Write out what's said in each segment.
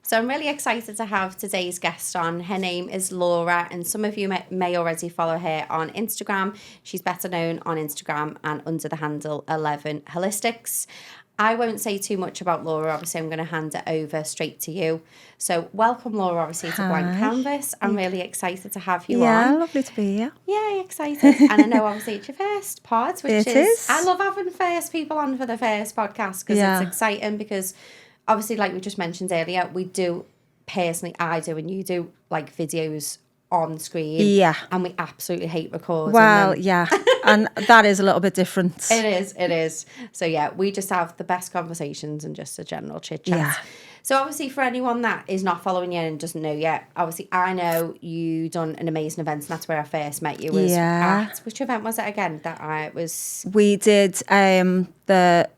So I'm really excited to have today's guest on. Her name is Laura, and some of you may already follow her on Instagram. She's better known on Instagram and under the handle 11 Holistics. I won't say too much about Laura. Obviously, I'm going to hand it over straight to you. So welcome, Laura, obviously, to Blank Canvas. I'm really excited to have you on. Yeah, lovely to be here. Yeah, excited. And I know, obviously, it's your first pod, which is. I love having first people on for the first podcast because it's exciting because, obviously, like we just mentioned earlier, we do, personally, I do and you do, like, videos on screen. Yeah. And we absolutely hate recording Well, them. yeah. And that is a little bit different. It is. So, yeah, we just have the best conversations and just a general chit-chat. Yeah. So, obviously, for anyone that is not following you and doesn't know yet, obviously, I know you done an amazing event, and that's where I first met you. Was at, which event was it again? We did the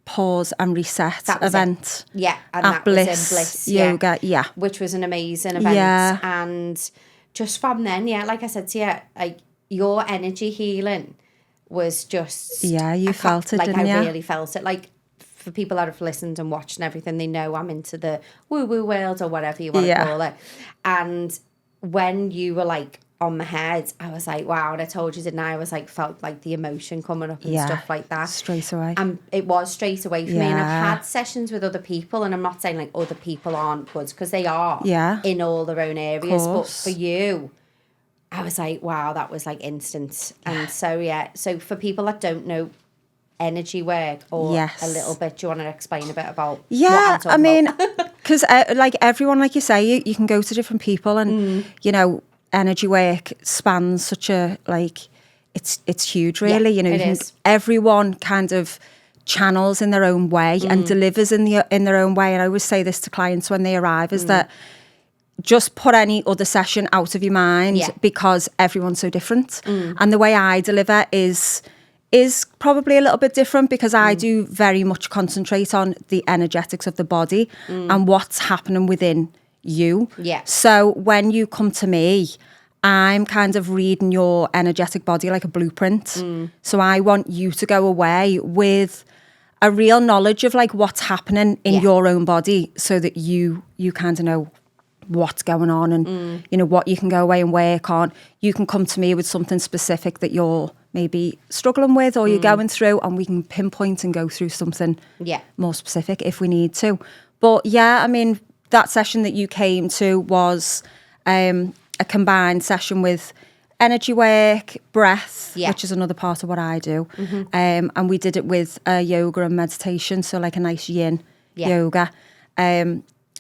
pause and reset event. Yeah, and at that Bliss, was in Bliss Yoga, yeah. Which was an amazing event. Yeah. And just from then, yeah, like I said to you, like your energy healing was just... Yeah, you felt it, didn't you? I really felt it. Like, for people that have listened and watched and everything, they know I'm into the woo-woo world or whatever you want to call it. And when you were, like, on my head, I was like, wow, and I told you, didn't I? I was like, felt like the emotion coming up and stuff like that. Straight away. And it was straight away for me. And I've had sessions with other people, and I'm not saying like other people aren't good, because they are in all their own areas. But for you, I was like, wow, that was like instant. And so for people that don't know energy work or a little bit, do you want to explain a bit about what I'm talking about? Because like everyone, like you say, you can go to different people and, you know, energy work spans such a, like, it's huge, really. You know, everyone kind of channels in their own way and delivers in their own way. And I always say this to clients when they arrive, is that just put any other session out of your mind because everyone's so different. And the way I deliver is probably a little bit different because I do very much concentrate on the energetics of the body and what's happening within you. Yeah. So when you come to me, I'm kind of reading your energetic body like a blueprint. So I want you to go away with a real knowledge of like what's happening in your own body so that you kind of know what's going on and you know what you can go away and work on. You can come to me with something specific that you're maybe struggling with or you're going through, and we can pinpoint and go through something more specific if we need to. But yeah, I mean, that session that you came to was a combined session with energy work, breath, which is another part of what I do. And we did it with yoga and meditation, so like a nice yin yoga.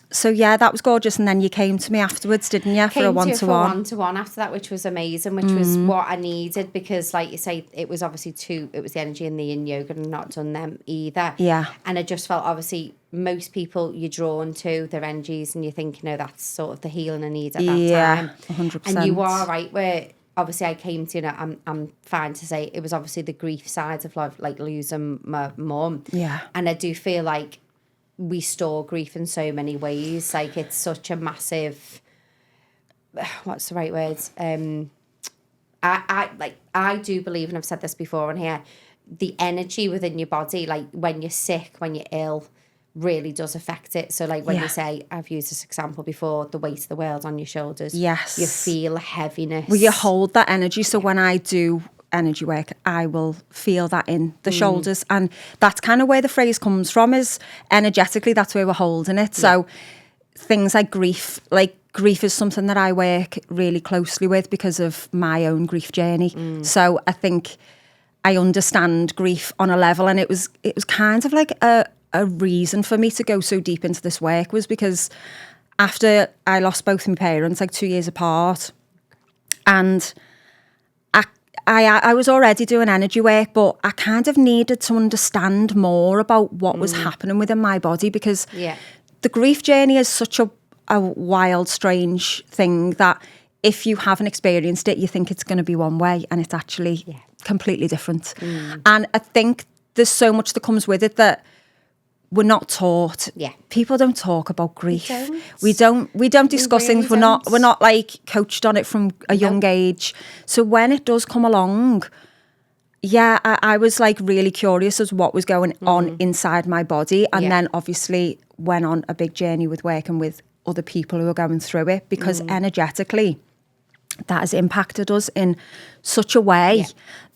So yeah, that was gorgeous. And then you came to me afterwards, didn't you, for a one-to-one? One-to-one after that, which was amazing, which was what I needed because, like you say, it was obviously it was the energy and the yin yoga, and not done them either. Yeah. And I just felt, obviously, most people you're drawn to their energies and you think, you know, that's sort of the healing I need at that time. 100%. And you are right, where obviously I came to, you know, I'm fine to say it was obviously the grief side of life, like losing my mum. Yeah. And I do feel like we store grief in so many ways. Like, it's such a massive, what's the right words? I do believe, and I've said this before on here, the energy within your body, like when you're sick, when you're ill, really does affect it. So like when you say, I've used this example before, the weight of the world on your shoulders. Yes. You feel heaviness. Well, you hold that energy. So when I do energy work, I will feel that in the shoulders, and that's kind of where the phrase comes from, is energetically, that's where we're holding it. So things like grief is something that I work really closely with because of my own grief journey. So I think I understand grief on a level, and it was kind of like a reason for me to go so deep into this work, was because after I lost both my parents, like 2 years apart, and I was already doing energy work, but I kind of needed to understand more about what was happening within my body, because the grief journey is such a wild, strange thing that if you haven't experienced it, you think it's going to be one way, and it's actually completely different. And I think there's so much that comes with it that we're not taught. People don't talk about grief. We don't discuss things. We're not like coached on it from a young age. So when it does come along, Yeah, I was like really curious as what was going on inside my body. And then obviously went on a big journey with working with other people who are going through it, because energetically that has impacted us in such a way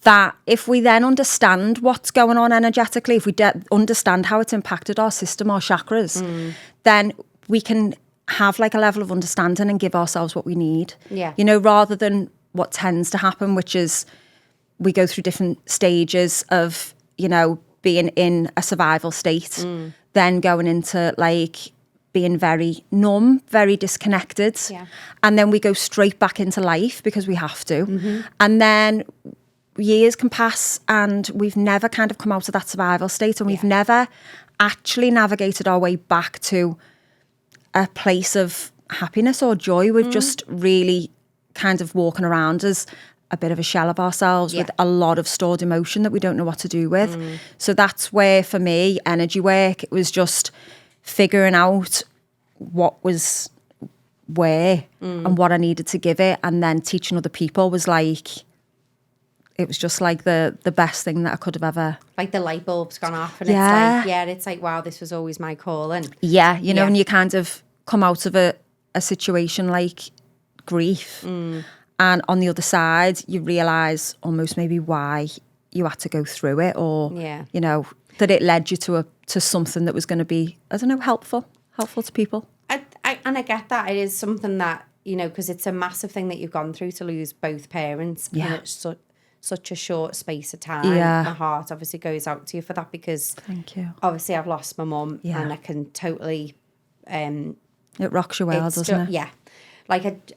that if we then understand what's going on energetically, if we understand how it's impacted our system, our chakras, then we can have like a level of understanding and give ourselves what we need. Yeah. You know, rather than what tends to happen, which is we go through different stages of, you know, being in a survival state, then going into like being very numb, very disconnected. Yeah. And then we go straight back into life because we have to. And then years can pass and we've never kind of come out of that survival state, and we've never actually navigated our way back to a place of happiness or joy. We've just really kind of walking around as a bit of a shell of ourselves with a lot of stored emotion that we don't know what to do with. So that's where, for me, energy work, it was just figuring out what was where and what I needed to give it, and then teaching other people was like, it was just like the best thing that I could have ever. Like the light bulb's gone off, and it's like, wow, this was always my calling. Yeah, you know, when you kind of come out of a situation like grief, and on the other side, you realise almost maybe why you had to go through it, or, you know, that it led you to something that was going to be, I don't know, helpful to people. I get that. It is something that, you know, because it's a massive thing that you've gone through to lose both parents in such a short space of time. Yeah. My heart obviously goes out to you for that, because Thank you. obviously I've lost my mum, and I can totally... it rocks your world, doesn't it? Yeah. Like,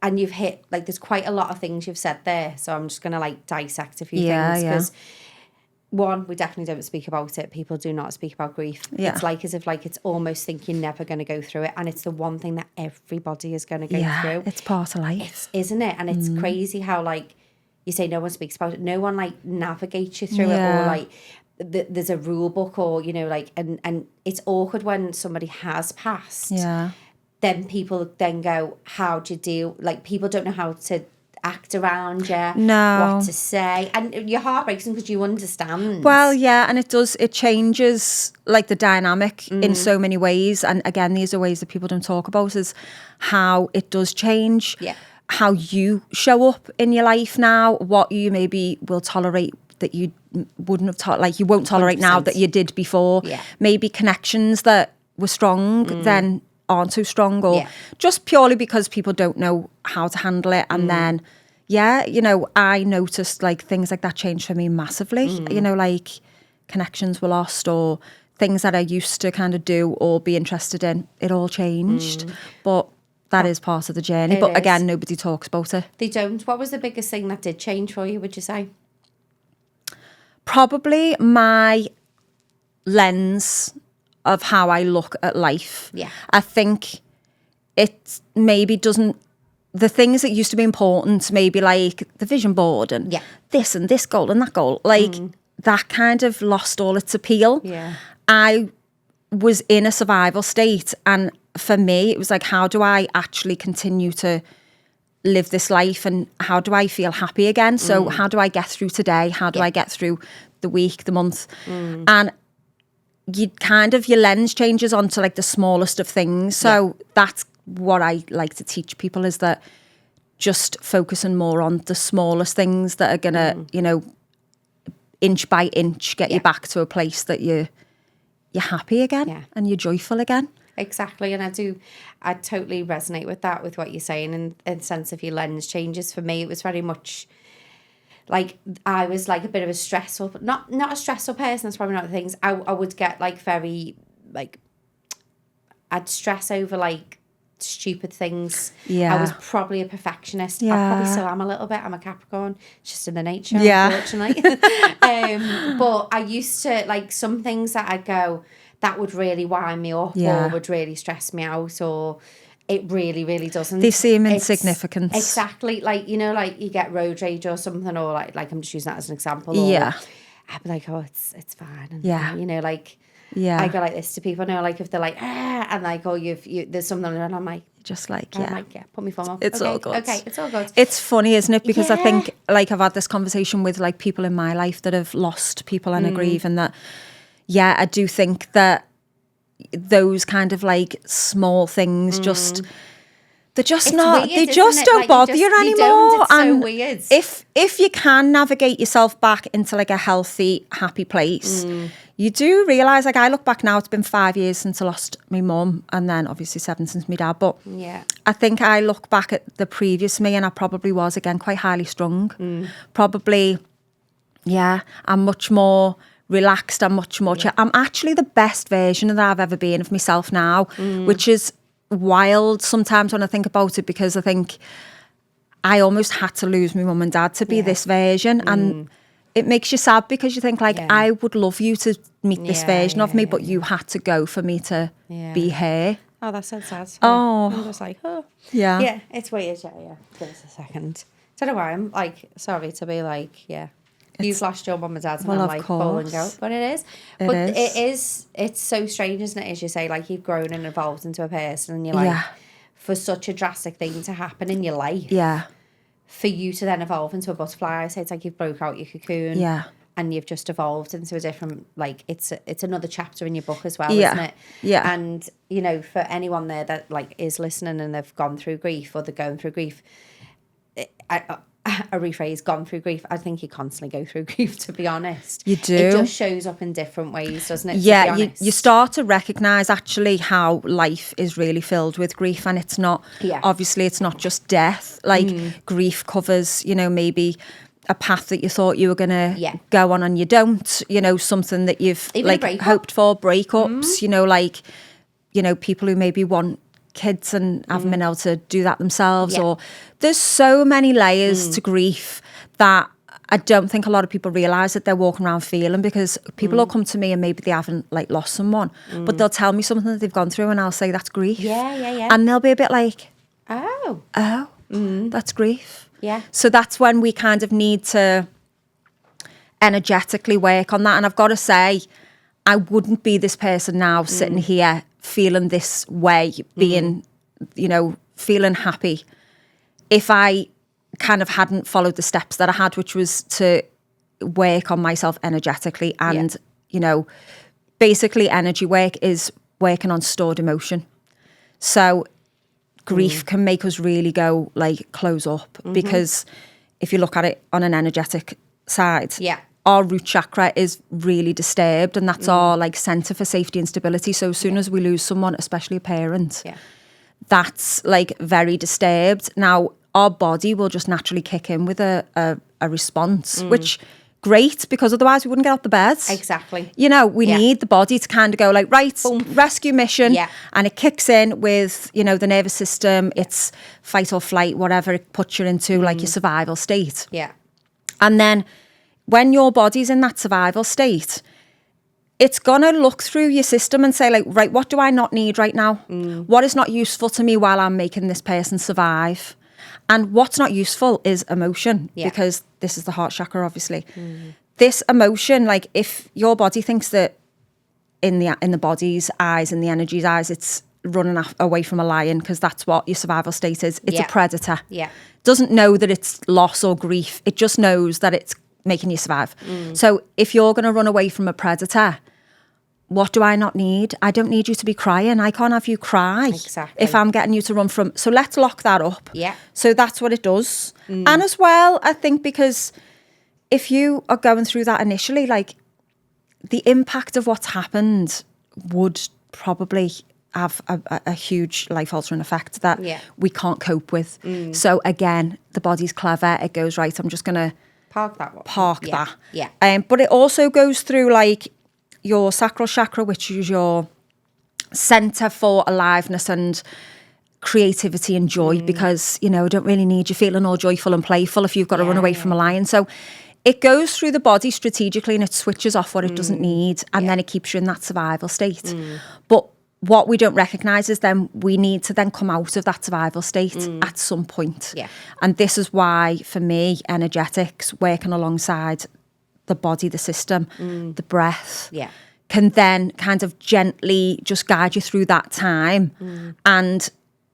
and you've hit, like, there's quite a lot of things you've said there, so I'm just going to, like, dissect a few things, because one, we definitely don't speak about it. People do not speak about grief. It's like as if, like, it's almost think you're never going to go through it, and it's the one thing that everybody is going to go through. It's part of life. Isn't it? And it's crazy how, like, you say no one speaks about it. No one, like, navigates you through it, or, like, there's a rule book, or, you know, like, and it's awkward when somebody has passed. Yeah. Then people then go, how do you deal? Like, people don't know how to act around you, No. what to say, and your heart breaks because you understand. Well, yeah, and it changes like the dynamic in so many ways. And again, these are ways that people don't talk about, is how it does change. Yeah. How you show up in your life now, what you maybe will tolerate that you wouldn't have like you won't tolerate 100%. Now that you did before. Yeah. Maybe connections that were strong then aren't so strong, or just purely because people don't know how to handle it. And then, you know, I noticed like things like that changed for me massively. You know, like connections were lost, or things that I used to kind of do or be interested in, it all changed. But that is part of the journey. But again, nobody talks about it. They don't. What was the biggest thing that did change for you, would you say? Probably my lens of how I look at life. Yeah. I think it maybe doesn't, the things that used to be important, maybe like the vision board and this and this goal and that goal, like that kind of lost all its appeal. Yeah. I was in a survival state, and for me, it was like, how do I actually continue to live this life, and how do I feel happy again? So how do I get through today? How do I get through the week, the month? And you kind of, your lens changes onto like the smallest of things. So that's what I like to teach people, is that just focusing more on the smallest things that are going to, you know, inch by inch, get you back to a place that you're happy again and you're joyful again. Exactly. And I totally resonate with that, with what you're saying, and in the sense of your lens changes. For me, it was very much like, I was like a bit of a stressful, but not a stressful person. That's probably not the things. I would get like very, like, I'd stress over like stupid things. Yeah. I was probably a perfectionist. Yeah. I probably still am a little bit. I'm a Capricorn. It's just in the nature, Yeah. unfortunately. But I used to, like, some things that I'd go, that would really wind me up, or would really stress me out, or it really, really doesn't. They seem insignificant. Exactly. Like, you know, like you get road rage or something, or like I'm just using that as an example. Or I'd be like, oh, it's fine. And, you know, like, I go like this to people now, like if they're like, and like, oh, there's something, and I'm like, just like, I'm like, yeah, put me phone off. It's all good. Okay, it's all good. It's funny, isn't it? Because I Yeah. think, like, I've had this conversation with, like, people in my life that have lost people and grieve, and that, yeah, I do think that those kind of, like, small things just... They're just It's not. weird, They isn't just it? don't Like, bother you you anymore. don't. It's so and weird. if you can navigate yourself back into like a healthy, happy place, you do realise. Like I look back now, it's been 5 years since I lost my mum, and then obviously 7 since my dad. But Yeah. I think I look back at the previous me, and I probably was again quite highly strung. Probably, yeah. I'm much more relaxed. I'm much more. I'm actually the best version that I've ever been of myself now, which is wild sometimes when I think about it, because I think I almost had to lose my mum and dad to be this version, and it makes you sad because you think like I would love you to meet this version of me, but you had to go for me to be her. Oh, that's so sad. Oh. I'm just like, oh. Yeah. Yeah, it's weird. Yeah. Give us a second. Don't know why I'm like, sorry to be like, yeah. You've lost your mum and dad, and Well, I'm of like pulling course. out. But it is. It But is. it's so strange, isn't it? As you say, like you've grown and evolved into a person, and you're like, for such a drastic thing to happen in your life. Yeah. For you to then evolve into a butterfly. So it's like you've broke out your cocoon. Yeah. And you've just evolved into a different, like, it's another chapter in your book as well, Yeah. isn't it? Yeah. And, you know, for anyone there that, like, is listening and they've gone through grief, or they're going through grief, a rephrase, gone through grief, I think you constantly go through grief, to be honest. You do. It just shows up in different ways, doesn't it? Yeah, to be you honest? start to recognise actually how life is really filled with grief, and it's not, obviously it's not just death. Like grief covers, you know, maybe a path that you thought you were going to go on and you don't, you know, something that you've Even like hoped for, breakups, you know, like, you know, people who maybe want kids and haven't been able to do that themselves, or there's so many layers to grief that I don't think a lot of people realise that they're walking around feeling, because people will come to me and maybe they haven't like lost someone, but they'll tell me something that they've gone through and I'll say that's grief. Yeah. And they'll be a bit like, Oh, that's grief. yeah. So that's when we kind of need to energetically work on that. And I've got to say, I wouldn't be this person now sitting here feeling this way, being, you know, feeling happy, if I kind of hadn't followed the steps that I had, which was to work on myself energetically. And, you know, basically energy work is working on stored emotion. So grief can make us really go like close up, because if you look at it on an energetic side, our root chakra is really disturbed, and that's our like centre for safety and stability. So as soon as we lose someone, especially a parent, that's like very disturbed. Now our body will just naturally kick in with a response, which great, because otherwise we wouldn't get out the bed. Exactly. You know, we need the body to kind of go like, right, rescue mission. And it kicks in with, you know, the nervous system, it's fight or flight, whatever it puts you into, like your survival state. And then when your body's in that survival state, it's going to look through your system and say like, right, what do I not need right now? What is not useful to me while I'm making this person survive? And what's not useful is emotion, because this is the heart chakra, obviously. This emotion, like if your body thinks that in the body's eyes, in the energy's eyes, it's running away from a lion, because that's what your survival state is. It's a predator. Doesn't know that it's loss or grief. It just knows that it's making you survive. So if you're going to run away from a predator, what do I not need? I don't need you to be crying. I can't have you cry if I'm getting you to run from. So let's lock that up. So that's what it does. And as well, I think, because if you are going through that initially, like the impact of what's happened would probably have a huge life-altering effect that we can't cope with. So again, the body's clever. It goes, right, I'm just going to park that one. But it also goes through like your sacral chakra, which is your centre for aliveness and creativity and joy, because, you know, don't really need you feeling all joyful and playful if you've got to run away from a lion. So it goes through the body strategically and it switches off what it doesn't need, and then it keeps you in that survival state. But what we don't recognise is then we need to then come out of that survival state at some point. And this is why, for me, energetics, working alongside the body, the system, the breath, can then kind of gently just guide you through that time and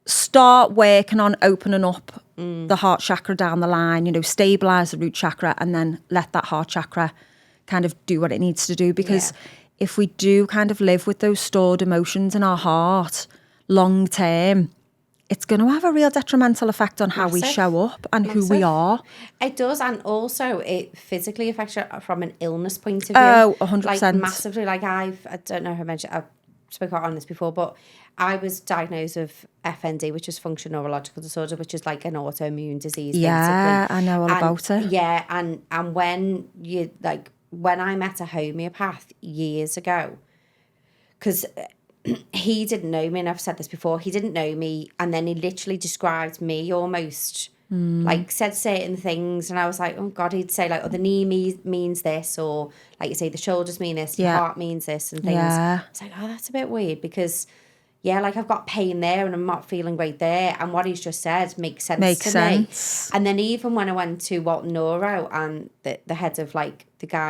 start working on opening up the heart chakra down the line, you know, stabilize the root chakra, and then let that heart chakra kind of do what it needs to do. Because if we do kind of live with those stored emotions in our heart long term, it's going to have a real detrimental effect on how we show up and who we are. It does, and also it physically affects you from an illness point of view. Oh, 100%. Like massively. Like I don't know if I mentioned, I've spoken on this before, but I was diagnosed with FND, which is functional neurological disorder, which is like an autoimmune disease. Yeah, basically. I know all about it. Yeah, and when you when I met a homeopath years ago, because he didn't know me, and I've said this before, he didn't know me, and then he literally described me almost, like said certain things, and I was like, oh God, he'd say like, oh, the knee means this, or like you say, the shoulders mean this, the heart means this, and things. Yeah. It's like, oh, that's a bit weird, because like I've got pain there and I'm not feeling great there, and what he's just said makes sense to me. And then even when I went to Walton Neuro, and the head of like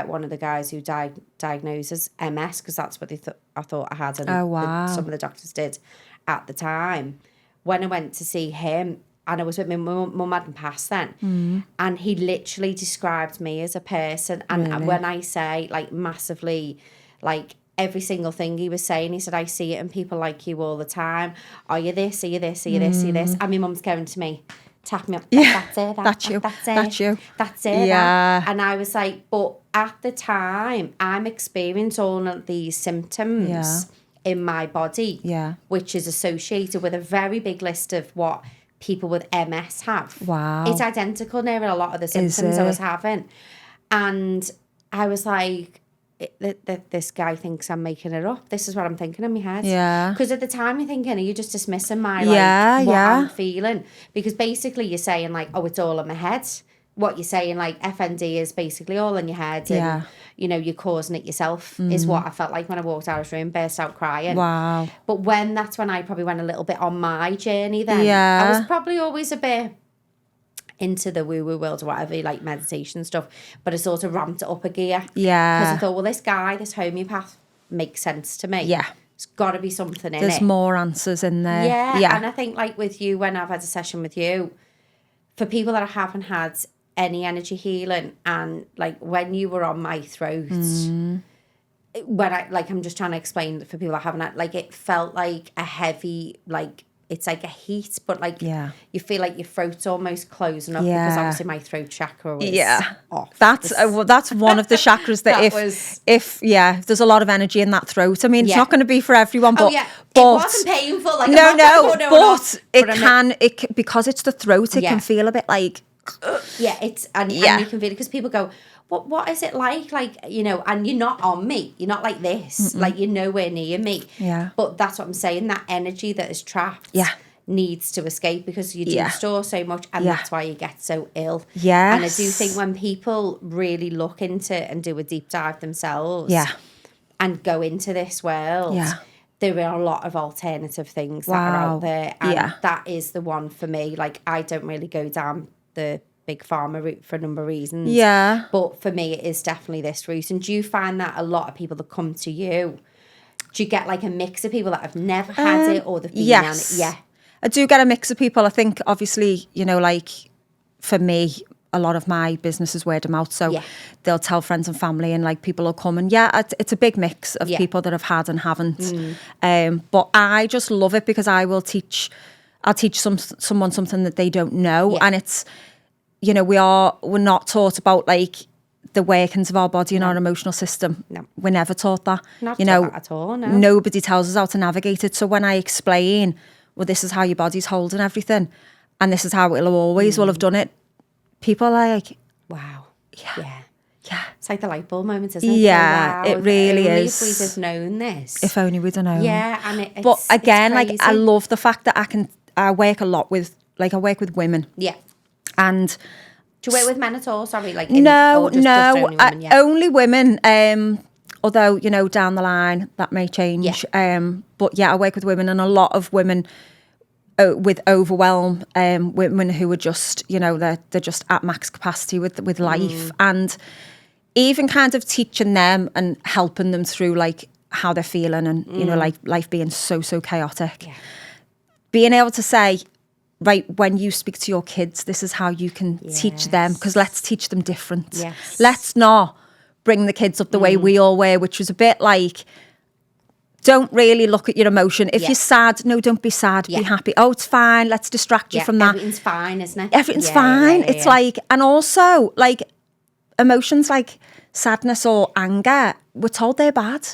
one of the guys who diagnoses MS, because that's what I thought I had, and some of the doctors did at the time. When I went to see him, and I was with my mum hadn't passed then, and he literally described me as a person, and when I say like massively, like every single thing he was saying, he said, I see it in people like you all the time. Are you this? Are you this? Are you this? Are you this? And my mum's going to me, tap me up. That's it. That's you. That's you. That's it. Yeah. And I was like, but at the time, I'm experiencing all of these symptoms in my body, which is associated with a very big list of what people with MS have. Wow. It's identical near a lot of the symptoms I was having. And I was like, this guy thinks I'm making it up. This is what I'm thinking in my head. Yeah. Because at the time you're thinking, are you just dismissing my what I'm feeling? Because basically you're saying like, oh, it's all in my head. What you're saying, like FND is basically all in your head, and you know, you're causing it yourself, is what I felt like when I walked out of the room, burst out crying. Wow. But that's when I probably went a little bit on my journey then. Yeah. I was probably always a bit into the woo-woo world or whatever, like meditation stuff, but I sort of ramped it up a gear. Yeah. Because I thought, well, this homeopath makes sense to me. Yeah. There's got to be something in it. There's more answers in there. Yeah. And I think like with you, when I've had a session with you, for people that haven't had any energy healing, and like when you were on my throat, when I'm just trying to explain for people that haven't had, like it felt like a heavy, like it's like a heat, but like you feel like your throat's almost closing up, because obviously my throat chakra was off. That's one of the chakras that, if there's a lot of energy in that throat. I mean, it's not going to be for everyone, but it wasn't painful. Like but it can, because it's the throat, it can feel a bit like and you can feel it, because people go, what is it like, you know, and you're not on me, you're not like this. Like you're nowhere near me, but that's what I'm saying, that energy that is trapped needs to escape, because you do store so much, and that's why you get so ill. And I do think when people really look into it and do a deep dive themselves and go into this world, there are a lot of alternative things that are out there, and that is the one for me. Like I don't really go down the big pharma route for a number of reasons. But for me, it is definitely this route. And do you find that a lot of people that come to you, do you get like a mix of people that have never had it, or they've been on it? Yeah. I do get a mix of people. I think obviously, you know, like for me, a lot of my business is word of mouth. So they'll tell friends and family, and like people will come, and it's a big mix of people that have had and haven't. But I just love it, because I'll teach someone something that they don't know. And it's, you know, we're not taught about like the workings of our body and our emotional system. No. We're never taught that. Not you know, that at all, no. Nobody tells us how to navigate it. So when I explain, well, this is how your body's holding everything, and this is how it'll always will have done it, people are like, wow. Yeah. It's like the light bulb moment, isn't it? Yeah, wow. It really if is. If we'd have known this. If only we'd have known. Yeah, and but again, like I love the fact that I work a lot with, like I work with women. Yeah. And do you work with men at all? Sorry, like no, only women, only women. Although, you know, down the line that may change. But I work with women, and a lot of women with overwhelm, women who are just, you know, they're just at max capacity with life, and even kind of teaching them and helping them through like how they're feeling, and you know, like life being so chaotic. being able to say, right, when you speak to your kids, this is how you can teach them, because let's teach them different. Yes. Let's not bring the kids up the way we all were, which was a bit like, don't really look at your emotion. If you're sad, no, don't be sad. Be happy. Oh, it's fine. Let's distract you from that. Everything's fine, isn't it? Everything's fine. It's like, and also like emotions like sadness or anger, we're told they're bad.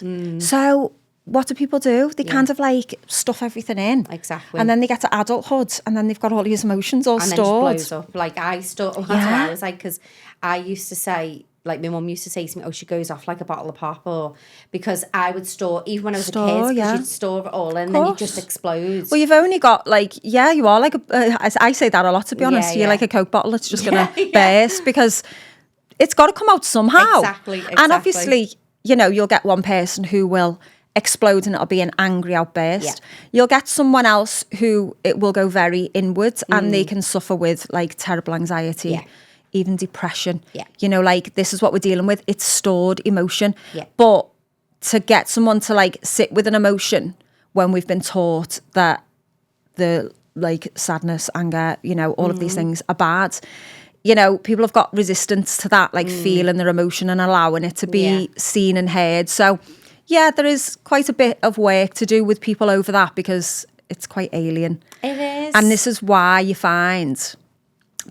So what do people do? They kind of like stuff everything in. Exactly. And then they get to adulthood and then they've got all these emotions all stored. And then it just blows up. Like that's what I was like, because I used to say, like my mum used to say to me, oh, she goes off like a bottle of pop, or because I would store, even when I was a kid, because you'd store it all and then you just explode. Well, you've only got like, you are like, I say that a lot, to be honest. You're like a Coke bottle, it's just going to burst, because it's got to come out somehow. Exactly. And obviously, you'll get one person who will explode and it'll be an angry outburst. You'll get someone else who it will go very inwards and they can suffer with like terrible anxiety. Even depression, like this is what we're dealing with. It's stored emotion. But to get someone to like sit with an emotion when we've been taught that the like sadness, anger, all of these things are bad, people have got resistance to that, like feeling their emotion and allowing it to be seen and heard. So there is quite a bit of work to do with people over that, because it's quite alien. It is. And this is why you find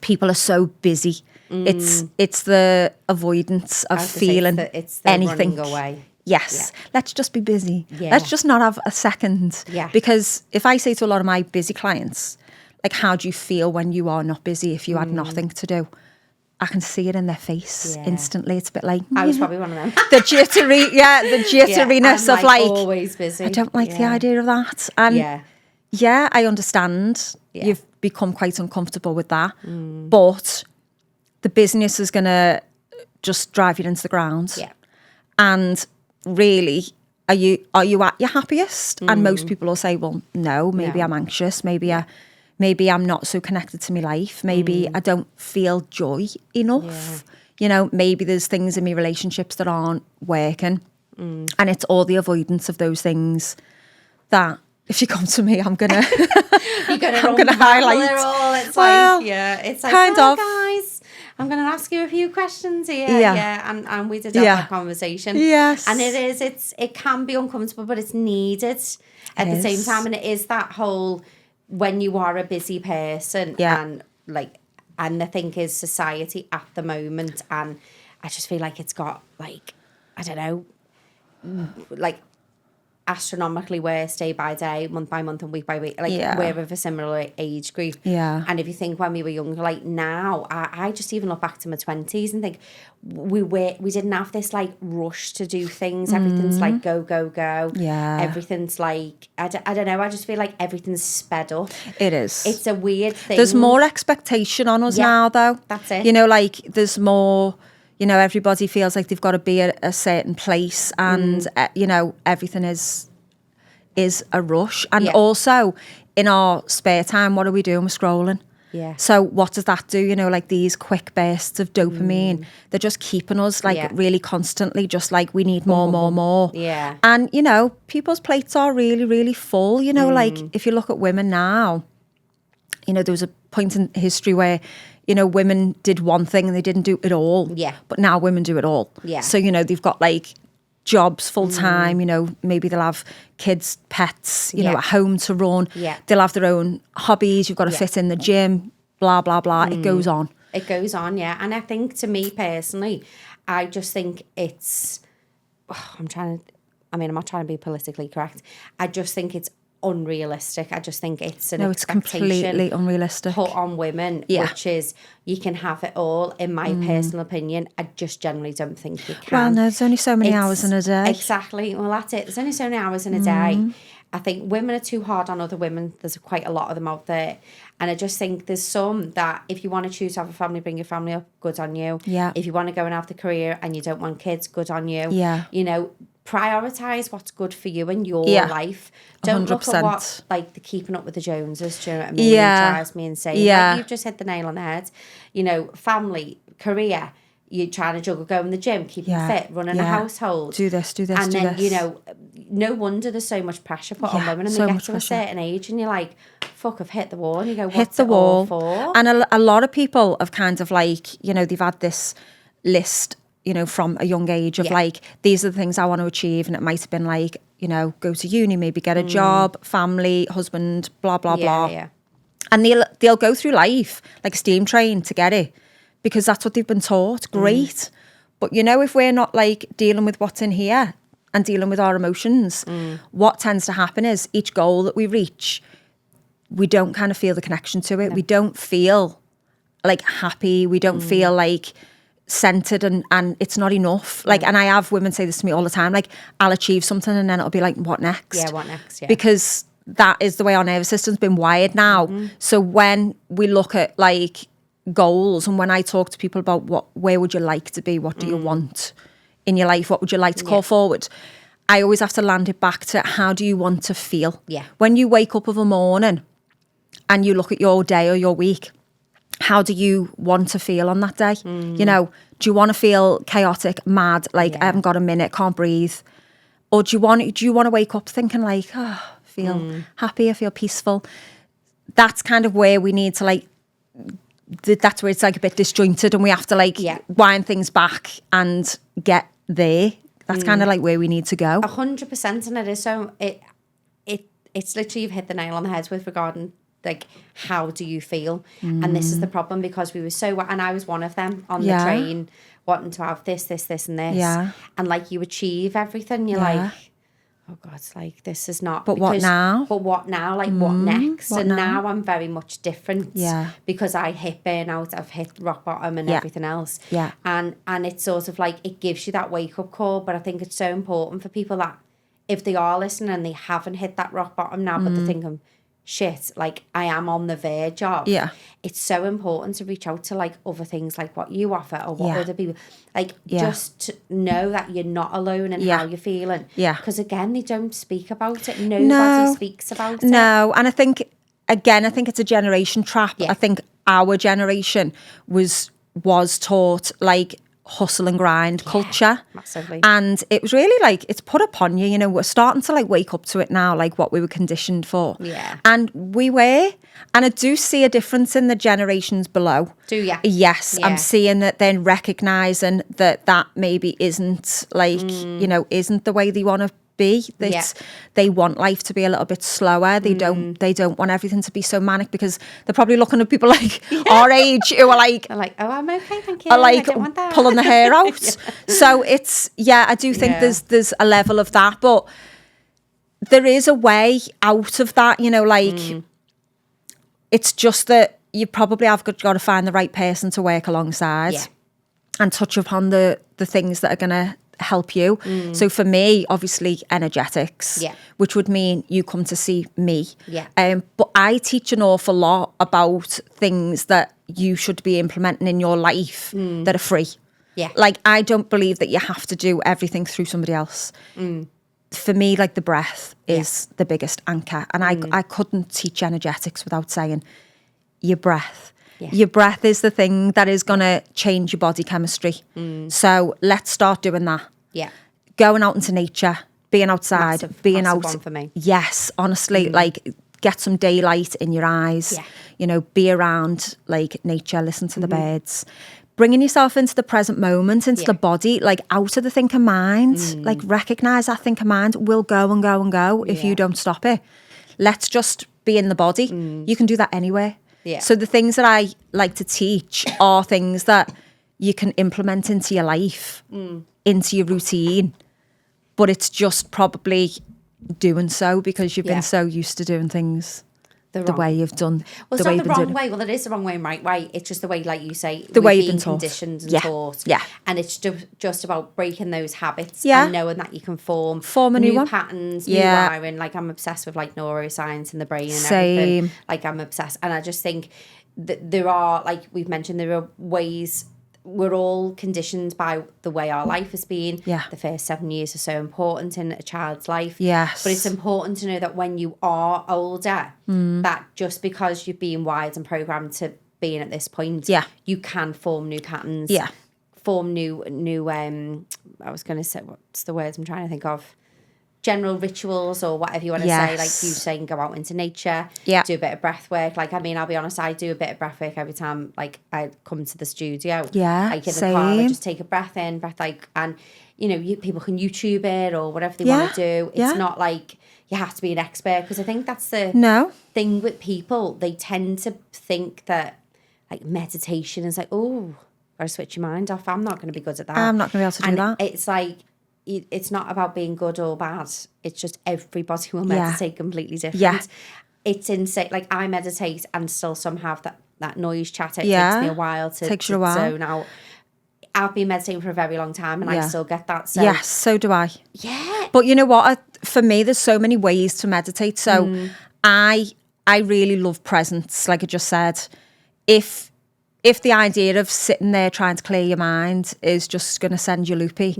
people are so busy. It's the avoidance of feeling it's the anything. Running away. Yes. Let's just be busy. Let's just not have a second. Because if I say to a lot of my busy clients, like, how do you feel when you are not busy, if you had nothing to do? I can see it in their face instantly. It's a bit like, I was probably one of them. the jitteriness of like, always busy. I don't like the idea of that. And I understand. You've become quite uncomfortable with that. But the business is going to just drive you into the ground. And really, are you at your happiest? And most people will say, well, no, maybe I'm anxious. Maybe I'm not so connected to my life. Maybe I don't feel joy enough. Maybe there's things in my relationships that aren't working. And it's all the avoidance of those things that, if you come to me, I'm gonna highlight. It's it's like, kind of, guys, I'm gonna ask you a few questions here. And we did have that conversation. And it can be uncomfortable, but it's needed at the same time. And it is that whole, when you are a busy person, and the thing is society at the moment, and I just feel like it's got like, I don't know, like astronomically worse day by day, month by month, and week by week. Like we're of a similar age group. And if you think when we were younger, like now, I just even look back to my 20s and think we didn't have this like rush to do things. Everything's like go, go, go. Everything's like, I don't know, I just feel like everything's sped up. It is. It's a weird thing. There's more expectation on us now, though. That's it. Like there's more, everybody feels like they've got to be at a certain place, and everything is a rush. And also in our spare time, what are we doing? We're scrolling. So what does that do? Like these quick bursts of dopamine, they're just keeping us like really constantly, just like we need more, more. And people's plates are really, really full. Like if you look at women now, there was a point in history where women did one thing and they didn't do it all. But now women do it all. So, they've got like jobs full time, maybe they'll have kids, pets, at home to run. They'll have their own hobbies. You've got to fit in the gym, blah, blah, blah. It goes on. It goes on, And I think, to me personally, I just think it's, I'm not trying to be politically correct. I just think it's unrealistic. I just think it's an expectation, it's completely unrealistic, put on women, which is, you can have it all. In my personal opinion, I just generally don't think you can. Well, no, there's only so many hours in a day. Exactly. Well, that's it. There's only so many hours in a day. I think women are too hard on other women. There's quite a lot of them out there. And I just think there's some that, if you want to choose to have a family, bring your family up, good on you. If you want to go and have the career and you don't want kids, good on you. Prioritise what's good for you in your life. Don't 100%. Look at what, like, the keeping up with the Joneses, do you know what I mean? It drives me insane. Like, you've just hit the nail on the head. Family, career, you're trying to juggle, going to the gym, keeping fit, running a household. Do this, and then, no wonder there's so much pressure put on women, and they get to a certain age and you're like, fuck, I've hit the wall. And you go, what's hit the it wall. all for? And a lot of people have kind of like, you know, they've had this list, you know, from a young age of like, these are the things I want to achieve. And it might have been like, you know, go to uni, maybe get a job, family, husband, blah, blah, blah. Yeah. And they'll go through life like a steam train to get it because that's what they've been taught. Great. But, you know, if we're not like dealing with what's in here and dealing with our emotions, what tends to happen is each goal that we reach, we don't kind of feel the connection to it. No. We don't feel like happy. We don't feel like centered and it's not enough. Like, and I have women say this to me all the time, like, I'll achieve something and then it'll be like, what next? Yeah, what next? Yeah. Because that is the way our nervous system's been wired now. So when we look at like goals and when I talk to people about where would you like to be? What do you want in your life? What would you like to call forward? I always have to land it back to how do you want to feel? Yeah. When you wake up of a morning and you look at your day or your week, how do you want to feel on that day? You know, do you want to feel chaotic, mad, like I haven't got a minute, can't breathe? Or do you want to wake up thinking like, oh, I feel happy, I feel peaceful? That's kind of where we need to like, that's where it's like a bit disjointed and we have to like wind things back and get there. That's kind of like where we need to go. 100%, and it is so, it's literally, you've hit the nail on the head with regarding like, how do you feel? And this is the problem because we were so, and I was one of them on the train wanting to have this and this. Yeah. And like you achieve everything. You're like, oh God, it's like, this is not. But what now? But what now? Like what next? What and now? now I'm very much different. Yeah. Because I hit burnout, I've hit rock bottom and everything else. Yeah. And it's sort of like, it gives you that wake up call. But I think it's so important for people that if they are listening and they haven't hit that rock bottom now, but they're thinking, shit, like I am on the verge of. Yeah. It's so important to reach out to like other things like what you offer or what other people, like just to know that you're not alone in how you're feeling. Yeah. Because again, they don't speak about it. Nobody speaks about it. No. And I think it's a generation trap. Yeah. I think our generation was taught like hustle and grind culture. Massively. And it was really like, it's put upon you, you know, we're starting to like wake up to it now, like what we were conditioned for. Yeah. And we were. And I do see a difference in the generations below. Do you? Yes. Yeah. I'm seeing that they're recognising that maybe isn't like, you know, isn't the way they want to be. They want life to be a little bit slower. They don't want everything to be so manic because they're probably looking at people like our age who are like, they're like, oh, I'm okay, thank you. Are like I don't want that. Pulling the hair out. So it's I do think there's a level of that, but there is a way out of that, you know, like it's just that you probably have got to find the right person to work alongside and touch upon the things that are going to help you. So for me, obviously energetics, which would mean you come to see me. But I teach an awful lot about things that you should be implementing in your life that are free. Like I don't believe that you have to do everything through somebody else. For me, like the breath is the biggest anchor, and I couldn't teach energetics without saying your breath. Your breath is the thing that is going to change your body chemistry. So let's start doing that. Going out into nature, being outside, being out. One for me. Yes, honestly, like get some daylight in your eyes. You know, be around like nature, listen to the birds. Bringing yourself into the present moment, into the body, like out of the thinking mind. Like recognise that thinking mind will go and go and go if you don't stop it. Let's just be in the body. You can do that anywhere. So the things that I like to teach are things that you can implement into your life, into your routine. But it's just probably doing so because you've been so used to doing things the way you've done. Well, it's not the wrong way. Well, it is the wrong way and right way. It's just the way, like you say, the way we've you've been been conditioned and taught. And it's just about breaking those habits and knowing that you can form a new one. patterns, new wiring. Like I'm obsessed with like neuroscience and the brain and everything. Like I'm obsessed. And I just think that there are, like we've mentioned, there are ways. We're all conditioned by the way our life has been. The first 7 years are so important in a child's life. But it's important to know that when you are older, that just because you've been wired and programmed to being at this point, you can form new patterns. Form new. I was going to say, what's the words I'm trying to think of? general rituals or whatever you want to say, like you saying go out into nature, do a bit of breath work. Like, I mean, I'll be honest, I do a bit of breath work every time like I come to the studio. Like in the car, I just take a breath in, breath like, and you know, people can YouTube it or whatever they want to do. It's not like you have to be an expert, because I think that's the thing with people. They tend to think that like meditation is like, oh, gotta switch your mind off. I'm not going to be good at that. I'm not going to be able to do that. It's like, it's not about being good or bad. It's just everybody will meditate completely different. It's insane. Like, I meditate and still some have that noise chatter. It takes me a while to zone out. I've been meditating for a very long time and I still get that. So. Yes, so do I. Yeah. But you know what? For me, there's so many ways to meditate. So I really love presence, like I just said. If the idea of sitting there trying to clear your mind is just going to send you loopy,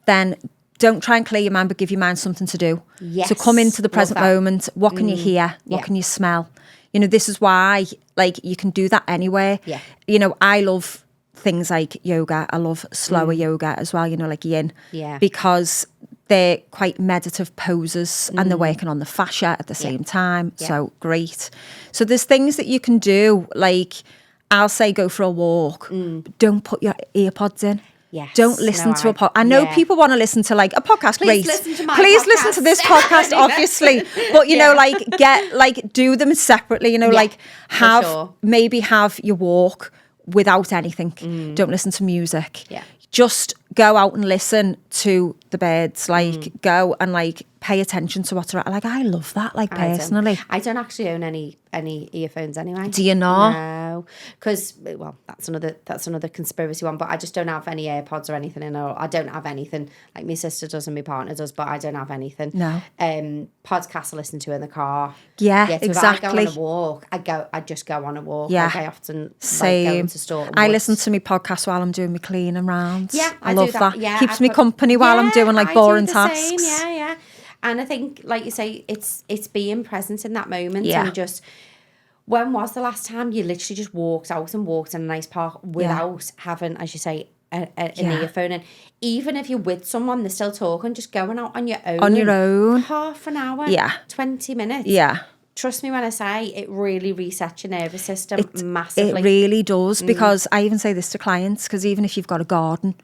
then don't try and clear your mind, but give your mind something to do. Yes. So come into the present moment. What can you hear? What can you smell? You know, this is why, like, you can do that anywhere. Yeah. You know, I love things like yoga. I love slower yoga as well, you know, like yin. Yeah. Because they're quite meditative poses and they're working on the fascia at the same time. So great. So there's things that you can do, like I'll say go for a walk, but don't put your earpods in. Yes. Don't listen to a podcast. I know people want to listen to like a podcast. Please great. listen to my Please podcast. listen to this podcast, obviously. But you know, like do them separately. You know, like maybe have your walk without anything. Don't listen to music. Yeah. Just go out and listen to the birds. Like go and like pay attention to what's around. Like, I love that. Like, personally, I don't actually own any earphones anyway. Do you not? No, because that's another conspiracy one. But I just don't have any AirPods or anything in. Or I don't have anything like my sister does and my partner does, but I don't have anything. No. Podcasts I listen to in the car. Yeah, so exactly. If I go on a walk, I just go on a walk. Yeah. Like, I often Same. go into store. I listen to my podcast while I'm doing my cleaning rounds. Yeah, I love that. Yeah, Keeps me company while I'm doing like boring tasks. Same. Yeah. And I think, like you say, it's being present in that moment. Yeah. And just, when was the last time you literally just walked out and walked in a nice park without having, as you say, an earphone? And even if you're with someone, they're still talking, just going out on your own. On your own. Half an hour. 20 minutes. Yeah. Trust me when I say it really resets your nervous system massively. It really does, because I even say this to clients, because even if you've got a garden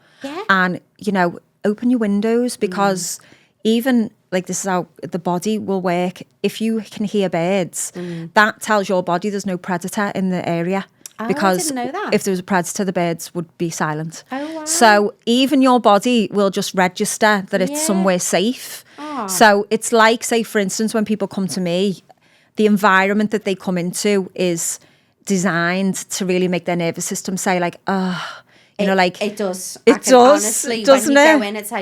and, you know, open your windows, because even like this is how the body will work. If you can hear birds, that tells your body there's no predator in the area. Because I didn't know that. If there was a predator, the birds would be silent. Oh, wow. So even your body will just register that it's somewhere safe. So it's like, say, for instance, when people come to me, the environment that they come into is designed to really make their nervous system say like, you know, like... It does. It does, honestly, doesn't when it? you go in, it's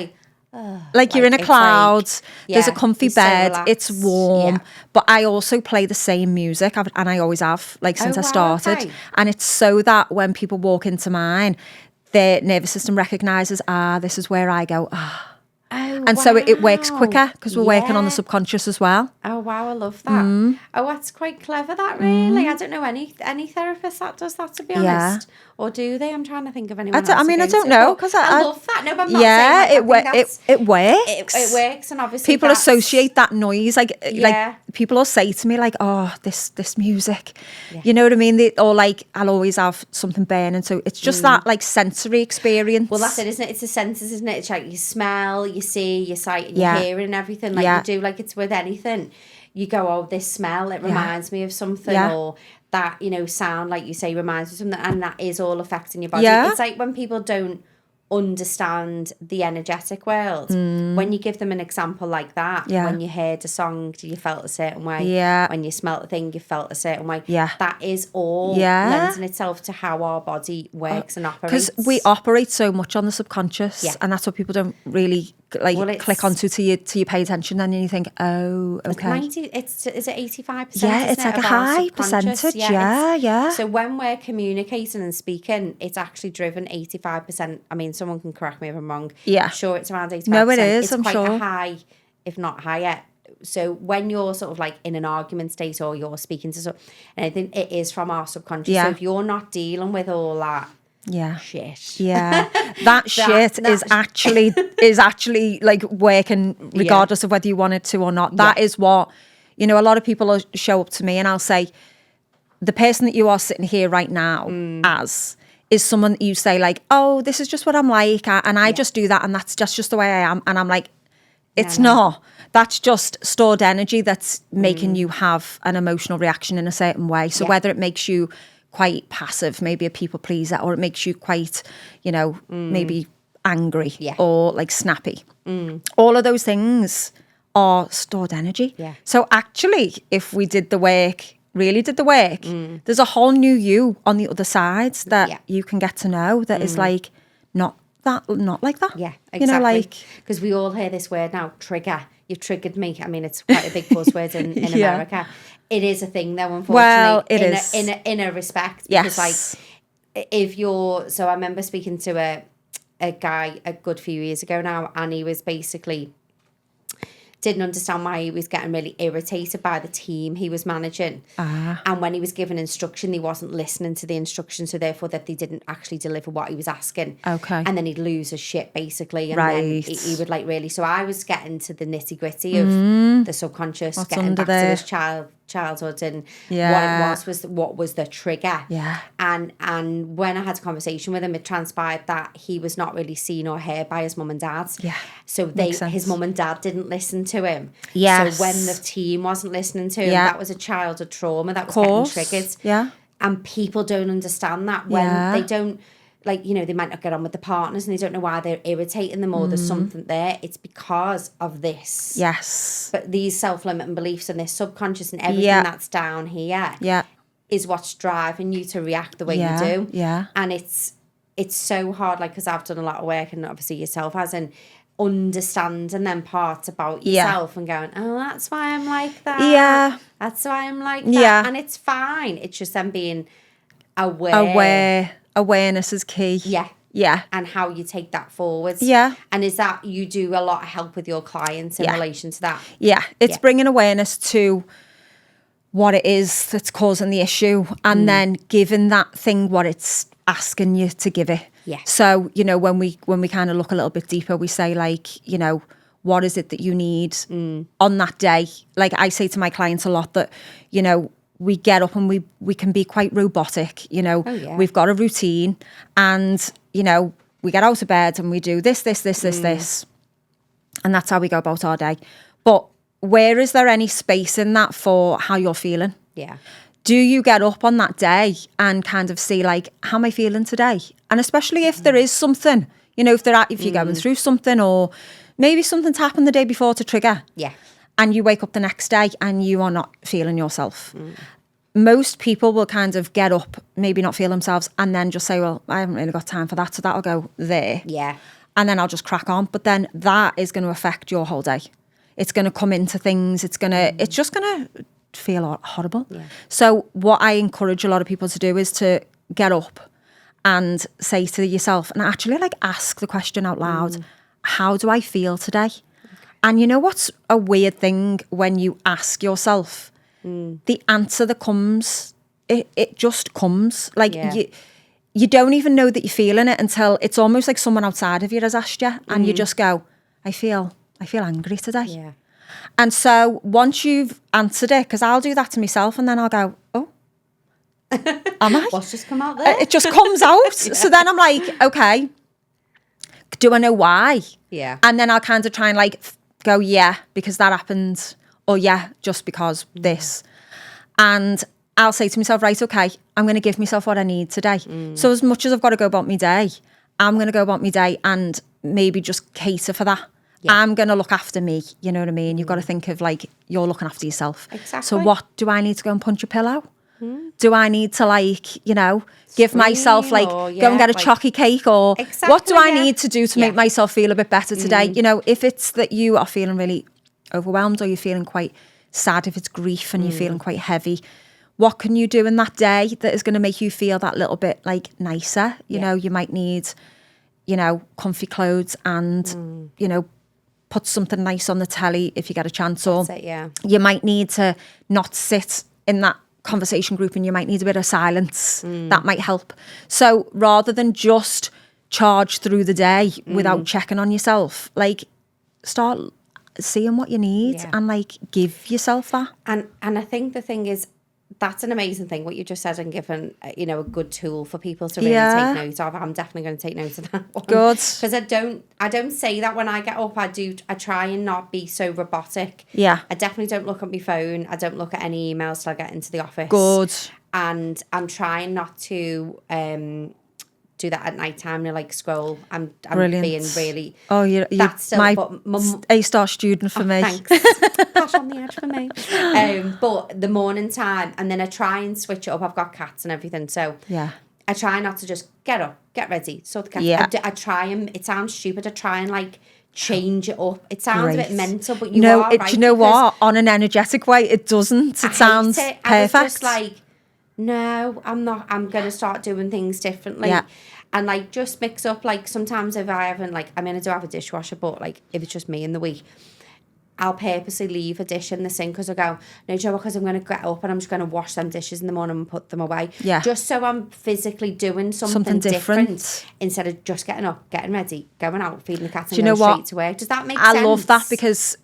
like you're in a cloud, there's a comfy bed, so it's warm, but I also play the same music, and I always have, like, since I started. Okay. And it's so that when people walk into mine, their nervous system recognises, this is where I go, and so it works quicker, because we're working on the subconscious as well. Oh, wow, I love that. Oh, that's quite clever, that, really. I don't know any therapist that does that, to be honest. Or do they? I'm trying to think of anyone else. I mean, I don't know, because I love that. No, but I'm not saying it works. It works, and obviously people associate that noise, like people will say to me like, oh, this music, you know what I mean? Or like, I'll always have something burning, so it's just that like sensory experience. Well, that's it, isn't it? It's the senses, isn't it? It's like you smell, you see, you sight, and you hear, and everything. Like you do, like it's with anything. You go, oh, this smell, it reminds me of something, or that, you know, sound, like you say, reminds me of something, and that is all affecting your body. Yeah. It's like when people don't understand the energetic world, when you give them an example like that, when you heard a song, you felt a certain way, when you smelt a thing, you felt a certain way, that is all lending itself to how our body works and operates, because we operate so much on the subconscious, and that's what people don't really like click onto till you pay attention, and then you think, oh, okay, is it 85%? Yeah, it's like a high percentage. Yeah. So when we're communicating and speaking, it's actually driven 85%. I mean, someone can correct me if I'm wrong. I'm sure it's around 85%. No, it is. It's quite a high, if not higher. So when you're sort of like in an argument state, or you're speaking to someone, and I think it is from our subconscious. So if you're not dealing with all that, shit. Yeah, that shit is actually like working regardless of whether you want it to or not. That is what, you know, a lot of people will show up to me and I'll say, the person that you are sitting here right now as is someone that you say like, oh, this is just what I'm like, and I just do that, and that's just the way I am. And I'm like, it's not. That's just stored energy that's making you have an emotional reaction in a certain way. So whether it makes you quite passive, maybe a people pleaser, or it makes you quite, you know, maybe angry or like snappy. All of those things are stored energy. Yeah. So actually, if we did the work, really did the work, there's a whole new you on the other side that you can get to know that is like not like that. Yeah, exactly. You know, like, because we all hear this word now, trigger. You've triggered me. I mean, it's quite a big buzzword in America. It is a thing though, unfortunately. Well, it is. In a respect. Yes. Because like, if you're, so I remember speaking to a guy a good few years ago now, and he was basically didn't understand why he was getting really irritated by the team he was managing. And when he was given instruction, he wasn't listening to the instruction, so therefore that they didn't actually deliver what he was asking. Okay. And then he'd lose his shit, basically. And then he would like really... So I was getting to the nitty-gritty of the subconscious, what's getting back to this childhood and what was the trigger. Yeah. And when I had a conversation with him, it transpired that he was not really seen or heard by his mum and dad. Yeah. So his mum and dad didn't listen to him. Yes. So when the team wasn't listening to him, that was a childhood trauma that was getting triggered. Yeah. And people don't understand that when they don't, like, you know, they might not get on with the partners and they don't know why they're irritating them or there's something there. It's because of this. Yes. But these self-limiting beliefs and this subconscious and everything that's down here is what's driving you to react the way you do. Yeah. And it's so hard, like, because I've done a lot of work, and obviously yourself has, and understanding them parts about yourself and going, oh, that's why I'm like that. Yeah. That's why I'm like that. Yeah. And it's fine. It's just them being aware. Awareness is key. Yeah. Yeah. And how you take that forwards. Yeah. And is that you do a lot of help with your clients in relation to that? Yeah. It's bringing awareness to what it is that's causing the issue, and then giving that thing what it's asking you to give it. Yeah. So, you know, when we kind of look a little bit deeper, we say like, you know, what is it that you need on that day? Like I say to my clients a lot that, you know, we get up and we can be quite robotic, you know. We've got a routine, and, you know, we get out of bed and we do this. And that's how we go about our day. But where is there any space in that for how you're feeling? Yeah. Do you get up on that day and kind of see like, how am I feeling today? And especially if there is something, you know, if you're going through something, or maybe something's happened the day before to trigger. Yeah. And you wake up the next day and you are not feeling yourself. Most people will kind of get up, maybe not feel themselves, and then just say, well, I haven't really got time for that, so that'll go there. Yeah. And then I'll just crack on. But then that is going to affect your whole day. It's going to come into things. It's just going to feel horrible. Yeah. So what I encourage a lot of people to do is to get up and say to yourself, and actually like ask the question out loud, how do I feel today? And you know what's a weird thing when you ask yourself, the answer that comes, it just comes. Like you don't even know that you're feeling it until it's almost like someone outside of you has asked you, and you just go, I feel angry today. Yeah. And so once you've answered it, because I'll do that to myself, and then I'll go, oh, am I? What's just come out there? It just comes out. So then I'm like, okay, do I know why? Yeah. And then I'll kind of try and like go, yeah, because that happened, or yeah, just because this. And I'll say to myself, right, okay, I'm going to give myself what I need today. So as much as I've got to go about my day, I'm going to go about my day and maybe just cater for that. Yeah. I'm going to look after me, you know what I mean? You've got to think of like, you're looking after yourself. Exactly. So what, do I need to go and punch a pillow? Do I need to like, you know, give myself like, go and get a chocolate cake, or what do I need to do to make myself feel a bit better today? You know, if it's that you are feeling really overwhelmed, or you're feeling quite sad, if it's grief and you're feeling quite heavy, what can you do in that day that is going to make you feel that little bit like nicer? You know, you might need, you know, comfy clothes and, you know, put something nice on the telly if you get a chance, or you might need to not sit in that conversation group and you might need a bit of silence. That might help. So rather than just charge through the day without checking on yourself, like start seeing what you need and like give yourself that. And I think the thing is, that's an amazing thing, what you just said, and given, you know, a good tool for people to really take note of. I'm definitely going to take note of that one. Good. Because I don't say that when I get up. I try and not be so robotic. Yeah. I definitely don't look at my phone. I don't look at any emails till I get into the office. Good. And I'm trying not to do that at night time, to like scroll. I'm being really... Oh, you're my A-star student for me. Thanks. Cash on the edge for me. But the morning time, and then I try and switch it up. I've got cats and everything, so I try not to just get up, get ready, sort the cat. Yeah. I try and, it sounds stupid, I try and like change it up. It sounds a bit mental, but you are right. Do you know what? On an energetic way, it doesn't. It sounds perfect. I was just like, no, I'm not. I'm going to start doing things differently. Yeah. And like just mix up, like sometimes if I haven't, like, I mean, I do have a dishwasher, but like if it's just me in the week, I'll purposely leave a dish in the sink because I go, no, Joe, because I'm going to get up and I'm just going to wash them dishes in the morning and put them away. Yeah. Just so I'm physically doing something different instead of just getting up, getting ready, going out, feeding the cat and going straight to work. Does that make sense? I love that because,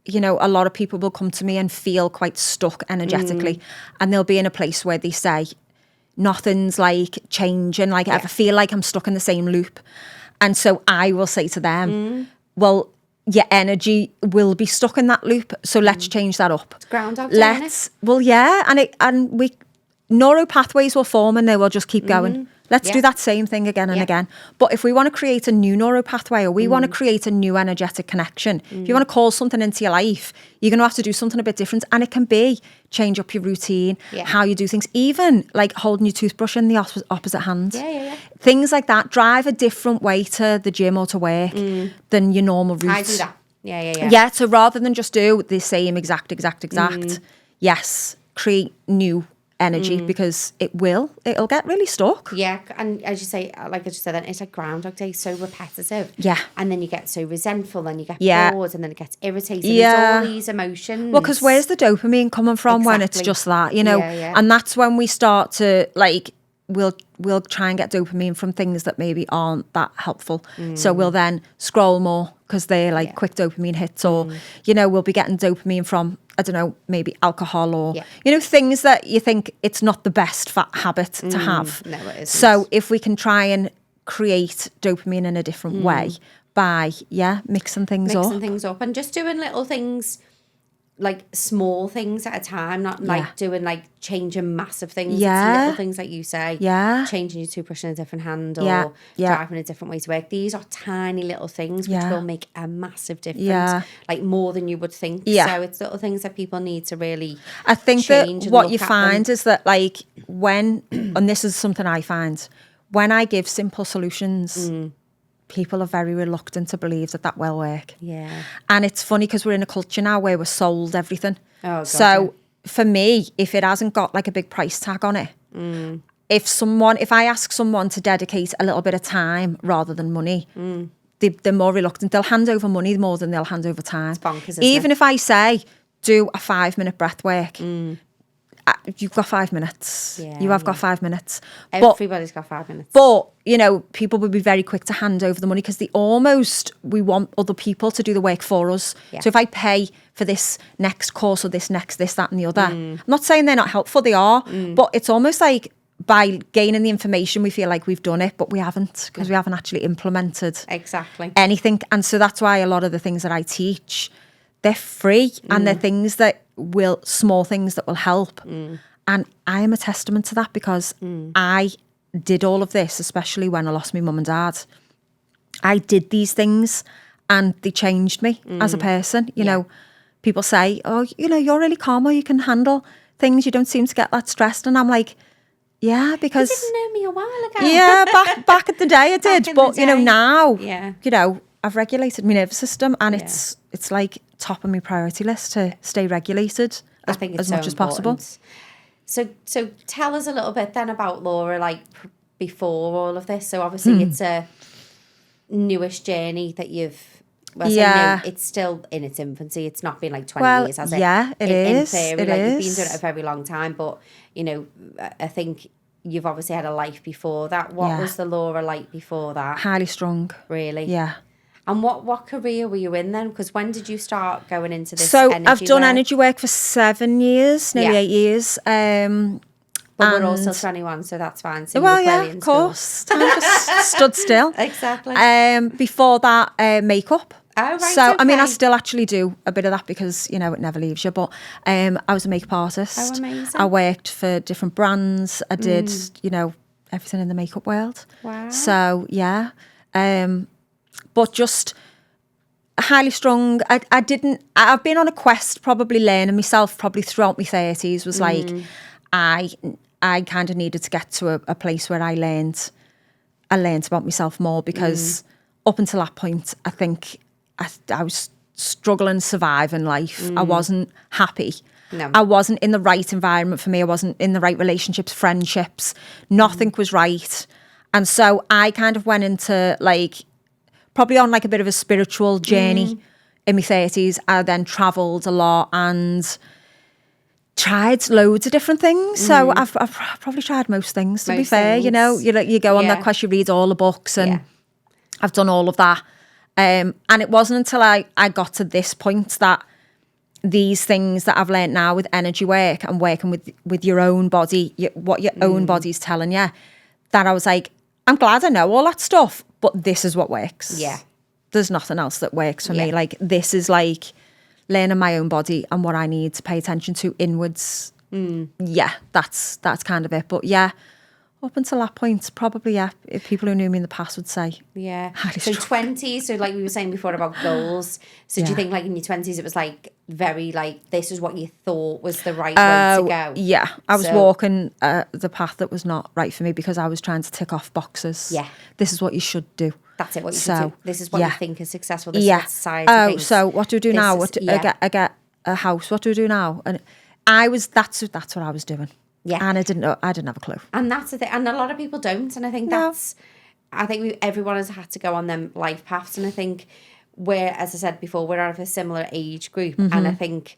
you know, a lot of people will come to me and feel quite stuck energetically and they'll be in a place where they say, nothing's like changing, like I ever feel like I'm stuck in the same loop. And so I will say to them, well, your energy will be stuck in that loop, so let's change that up. It's Groundhog Day, isn't it? Well, yeah, and we neural pathways will form and they will just keep going. Let's do that same thing again and again. But if we want to create a new neural pathway, or we want to create a new energetic connection, if you want to call something into your life, you're going to have to do something a bit different. And it can be change up your routine, how you do things, even like holding your toothbrush in the opposite hand. Things like that. Drive a different way to the gym or to work than your normal route. I do that. Yeah, so rather than just do the same exact, yes, create new energy because it'll get really stuck. Yeah, and as you say, like I just said, it's like Groundhog Day, so repetitive. Yeah. And then you get so resentful, then you get bored, and then it gets irritating. Yeah. It's all these emotions. Well, because where's the dopamine coming from when it's just that, you know? And that's when we start to, like, we'll try and get dopamine from things that maybe aren't that helpful. So we'll then scroll more because they're like quick dopamine hits, or, you know, we'll be getting dopamine from, I don't know, maybe alcohol or, you know, things that you think it's not the best habit to have. No, it isn't. So if we can try and create dopamine in a different way by, mixing things up. And just doing little things, like small things at a time, not like doing like changing massive things. It's little things like you say, changing your toothbrush in a different hand or driving a different way to work. These are tiny little things which will make a massive difference, like more than you would think. So it's little things that people need to really I think change. That what you find is that, like, when, and this is something I find, when I give simple solutions, people are very reluctant to believe that will work. Yeah. And it's funny because we're in a culture now where we're sold everything. Oh, God, so for me, if it hasn't got like a big price tag on it, if I ask someone to dedicate a little bit of time rather than money, they're more reluctant. They'll hand over money more than they'll hand over time. It's bonkers, isn't Even it? if I say, do a 5-minute breath work, you've got 5 minutes. You have got 5 minutes. Everybody's got 5 minutes. But, you know, people would be very quick to hand over the money because we want other people to do the work for us. So if I pay for this next course or this, that and the other, I'm not saying they're not helpful, they are, but it's almost like by gaining the information, we feel like we've done it, but we haven't, because we haven't actually implemented anything. And so that's why a lot of the things that I teach, they're free and they're things that small things that will help. And I am a testament to that because I did all of this, especially when I lost my mum and dad. I did these things and they changed me as a person. You know, people say, oh, you know, you're really calm, or you can handle things. You don't seem to get that stressed. And I'm like, yeah, because you didn't know me a while ago. Yeah, back at the day I did. But, you know, now, you know, I've regulated my nervous system and it's like top of my priority list to stay regulated as much as possible. So tell us a little bit then about Laura, like before all of this. So obviously it's a newish journey that you've Well, Yeah. it's still in its infancy. It's not been like 20 years, has it? Yeah, it is. In theory, It like is. you've been doing it a very long time, but you know, I think you've obviously had a life before that. What was the Laura like before that? Highly strung. Really? Yeah. And what career were you in then? Because when did you start going into this So energy I've done work? energy work for 7 years, nearly 8 years. But we're all still 21, so that's fine. So you Well, were clearly yeah, in of school. course. Time just stood still. Exactly. Before that, makeup. Oh, right, So, I mean, I okay. still actually do a bit of that because, you know, it never leaves you. But I was a makeup artist. Oh, amazing. I worked for different brands. I did, you know, everything in the makeup world. Wow. So, yeah. But just highly strung. I've been on a quest probably learning myself probably throughout my 30s was like, I kind of needed to get to a place where I learned about myself more because up until that point, I think I was struggling to survive in life. I wasn't happy. No. I wasn't in the right environment for me. I wasn't in the right relationships, friendships. Nothing was right. And so I kind of went into like, probably on like a bit of a spiritual journey in my 30s. I then travelled a lot and tried loads of different things. So I've probably tried most things, to be fair. You know, you go on that quest, you read all the books and I've done all of that. And it wasn't until I got to this point that these things that I've learned now with energy work and working with your own body, what your own body's telling you, that I was like, I'm glad I know all that stuff, but this is what works. Yeah. There's nothing else that works for me. Like, this is like learning my own body and what I need to pay attention to inwards. Yeah, that's kind of it. But yeah, up until that point, probably, if people who knew me in the past would say. Yeah. highly So strung. 20s, so like we were saying before about goals. So do you think like in your 20s it was like very like this is what you thought was the right way to go? Yeah, I was walking the path that was not right for me because I was trying to tick off boxes. Yeah. This is what you should do. That's it, what you should do. This is what you think is successful. This is Yeah. what society Oh, thinks. so what do we do This now? is- I get a house. What do we do now? And that's what I was doing. Yeah. And I didn't have a clue. And that's the thing. And a lot of people don't. And I think everyone has had to go on them life paths. And I think as I said before, we're out of a similar age group. And I think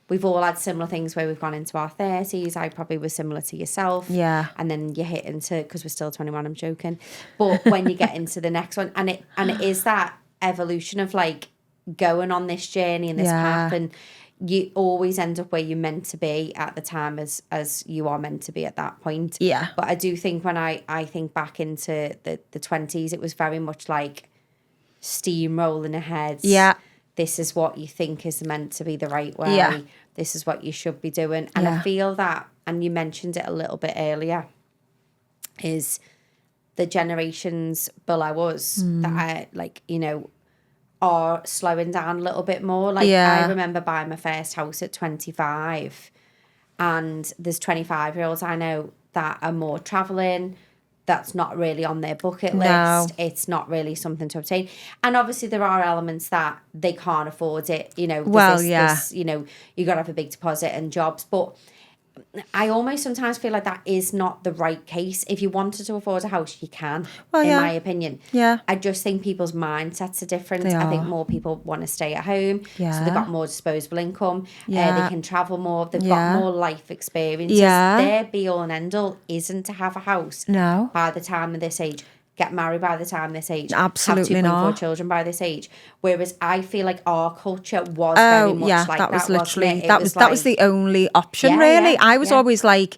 we've all had similar things where we've gone into our 30s. I probably was similar to yourself. Yeah. And then you hit into, because we're still 21, I'm joking. But when you get into the next one, and it is that evolution of like going on this journey and this path, and you always end up where you're meant to be at the time as you are meant to be at that point. Yeah. But I do think when I think back into the 20s, it was very much like steamrolling ahead. Yeah. This is what you think is meant to be the right way. Yeah. This is what you should be doing. And I feel that, and you mentioned it a little bit earlier, is the generations below us that I like, you know, are slowing down a little bit more. Like I remember buying my first house at 25, and there's 25-year-olds I know that are more travelling. That's not really on their bucket list. It's not really something to obtain. And obviously there are elements that they can't afford it. You know, this, you know, you got to have a big deposit and jobs. But I almost sometimes feel like that is not the right case. If you wanted to afford a house, you can, in my opinion. Yeah. I just think people's mindsets are different. They I think are. more people want to stay at home. So they've got more disposable income. They can travel more. They've got more life experiences. Their be-all and end-all isn't to have a house by the time of this age. Get married by the time this age. Absolutely have 2.4 not. children by this age. Whereas I feel like our culture was very much like that. That was literally wasn't it? that was the only option, really. I was always like,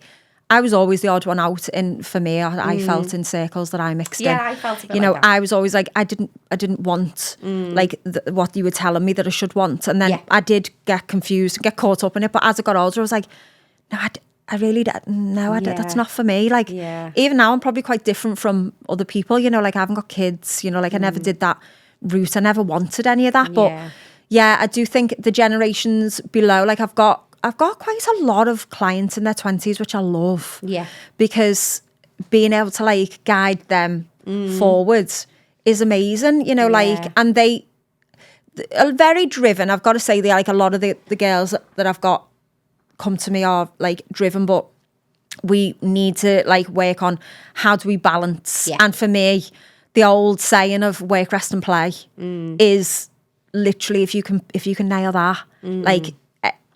I was always the odd one out for me. I felt in circles that I mixed in. Yeah, I felt a bit You know, like that. I was always like, I didn't want like what you were telling me that I should want. And then I did get confused, get caught up in it. But as I got older, I was like, no, I really don't. No, that's not for me. Like, even now, I'm probably quite different from other people. You know, like I haven't got kids. You know, like I never did that route. I never wanted any of that. But yeah, I do think the generations below, like I've got quite a lot of clients in their 20s, which I love. Yeah, because being able to like guide them forwards is amazing. You know, like, and they are very driven. I've got to say, they like a lot of the girls that I've got come to me are like driven, but we need to like work on how do we balance. And for me, the old saying of work, rest and play is literally, if you can nail that, like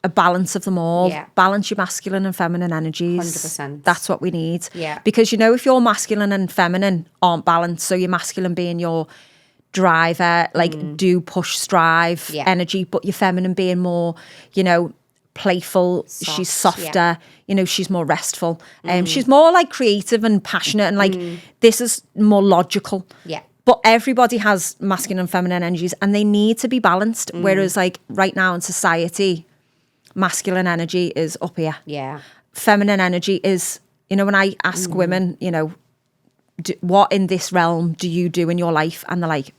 a balance of them all, balance your masculine and feminine energies. 100%. That's what we need. Yeah. Because, you know, if your masculine and feminine aren't balanced, so your masculine being your driver, like do push, strive energy, but your feminine being more, you know, playful, she's softer, you know, she's more restful. She's more like creative and passionate, and like this is more logical. Yeah. But everybody has masculine and feminine energies, and they need to be balanced. Whereas like right now in society, masculine energy is up here. Yeah. Feminine energy is, you know, when I ask women, you know, what in this realm do you do in your life? And they're like,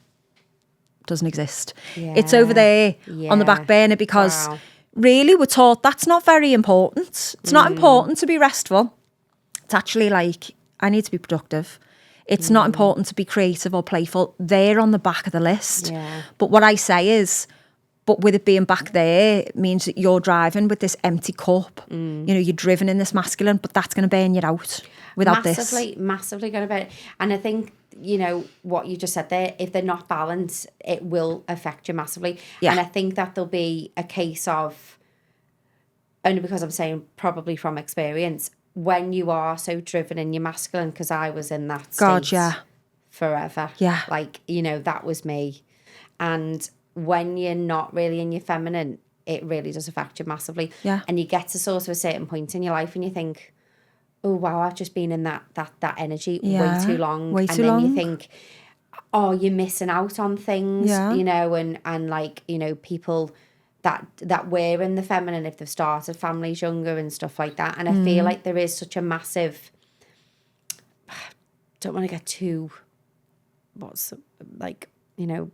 doesn't exist. Yeah. It's over there on the back burner, because really we're taught that's not very important. It's not important to be restful. It's actually like, I need to be productive. It's not important to be creative or playful. They're on the back of the list. Yeah. But what I say is, but with it being back there, it means that you're driving with this empty cup. You know, you're driven in this masculine, but that's going to burn you out without this. Massively going to burn. And I think, you know, what you just said there, if they're not balanced, it will affect you massively. Yeah. And I think that there'll be a case of, only because I'm saying probably from experience, when you are so driven in your masculine, because I was in that state forever. Yeah. Like, you know, that was me. And when you're not really in your feminine, it really does affect you massively. Yeah. And you get to sort of a certain point in your life and you think, oh, wow, I've just been in that energy way too long. Way too long. And then you think, oh, you're missing out on things, you know, and like, you know, people that were in the feminine, if they've started families younger and stuff like that. And I feel like there is such a massive, don't want to get too, like, you know,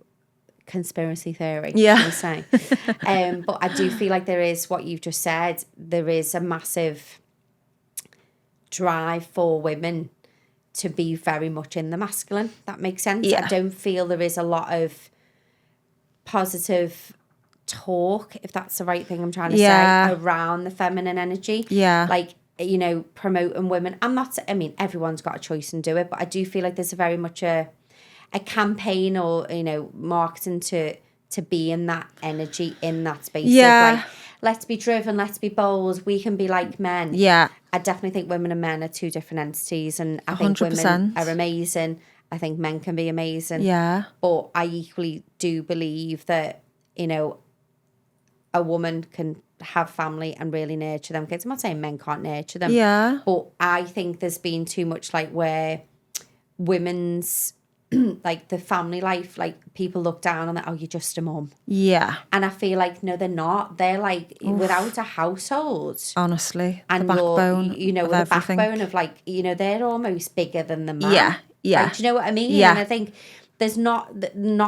conspiracy theory, I say. But I do feel like there is, what you've just said, there is a massive drive for women to be very much in the masculine. That makes sense. I don't feel there is a lot of positive talk, if that's the right thing I'm trying to say, around the feminine energy. Like, you know, promoting women. I mean, everyone's got a choice and do it, but I do feel like there's a very much a campaign, or, you know, marketing to be in that energy, in that space of like, let's be driven, let's be bold, we can be like men. I definitely think women and men are two different entities, and I think 100%. women are amazing. I think men can be amazing. But I equally do believe that, you know, a woman can have family and really nurture them kids. I'm not saying men can't nurture them. But I think there's been too much like where women's like the family life, like people look down on that, oh, you're just a mum. And I feel like, no, they're not. They're like, without a household. Honestly. And the backbone, you know, with the everything. backbone of like, you know, they're almost bigger than the man. Like, do you know what I mean? And I think there's not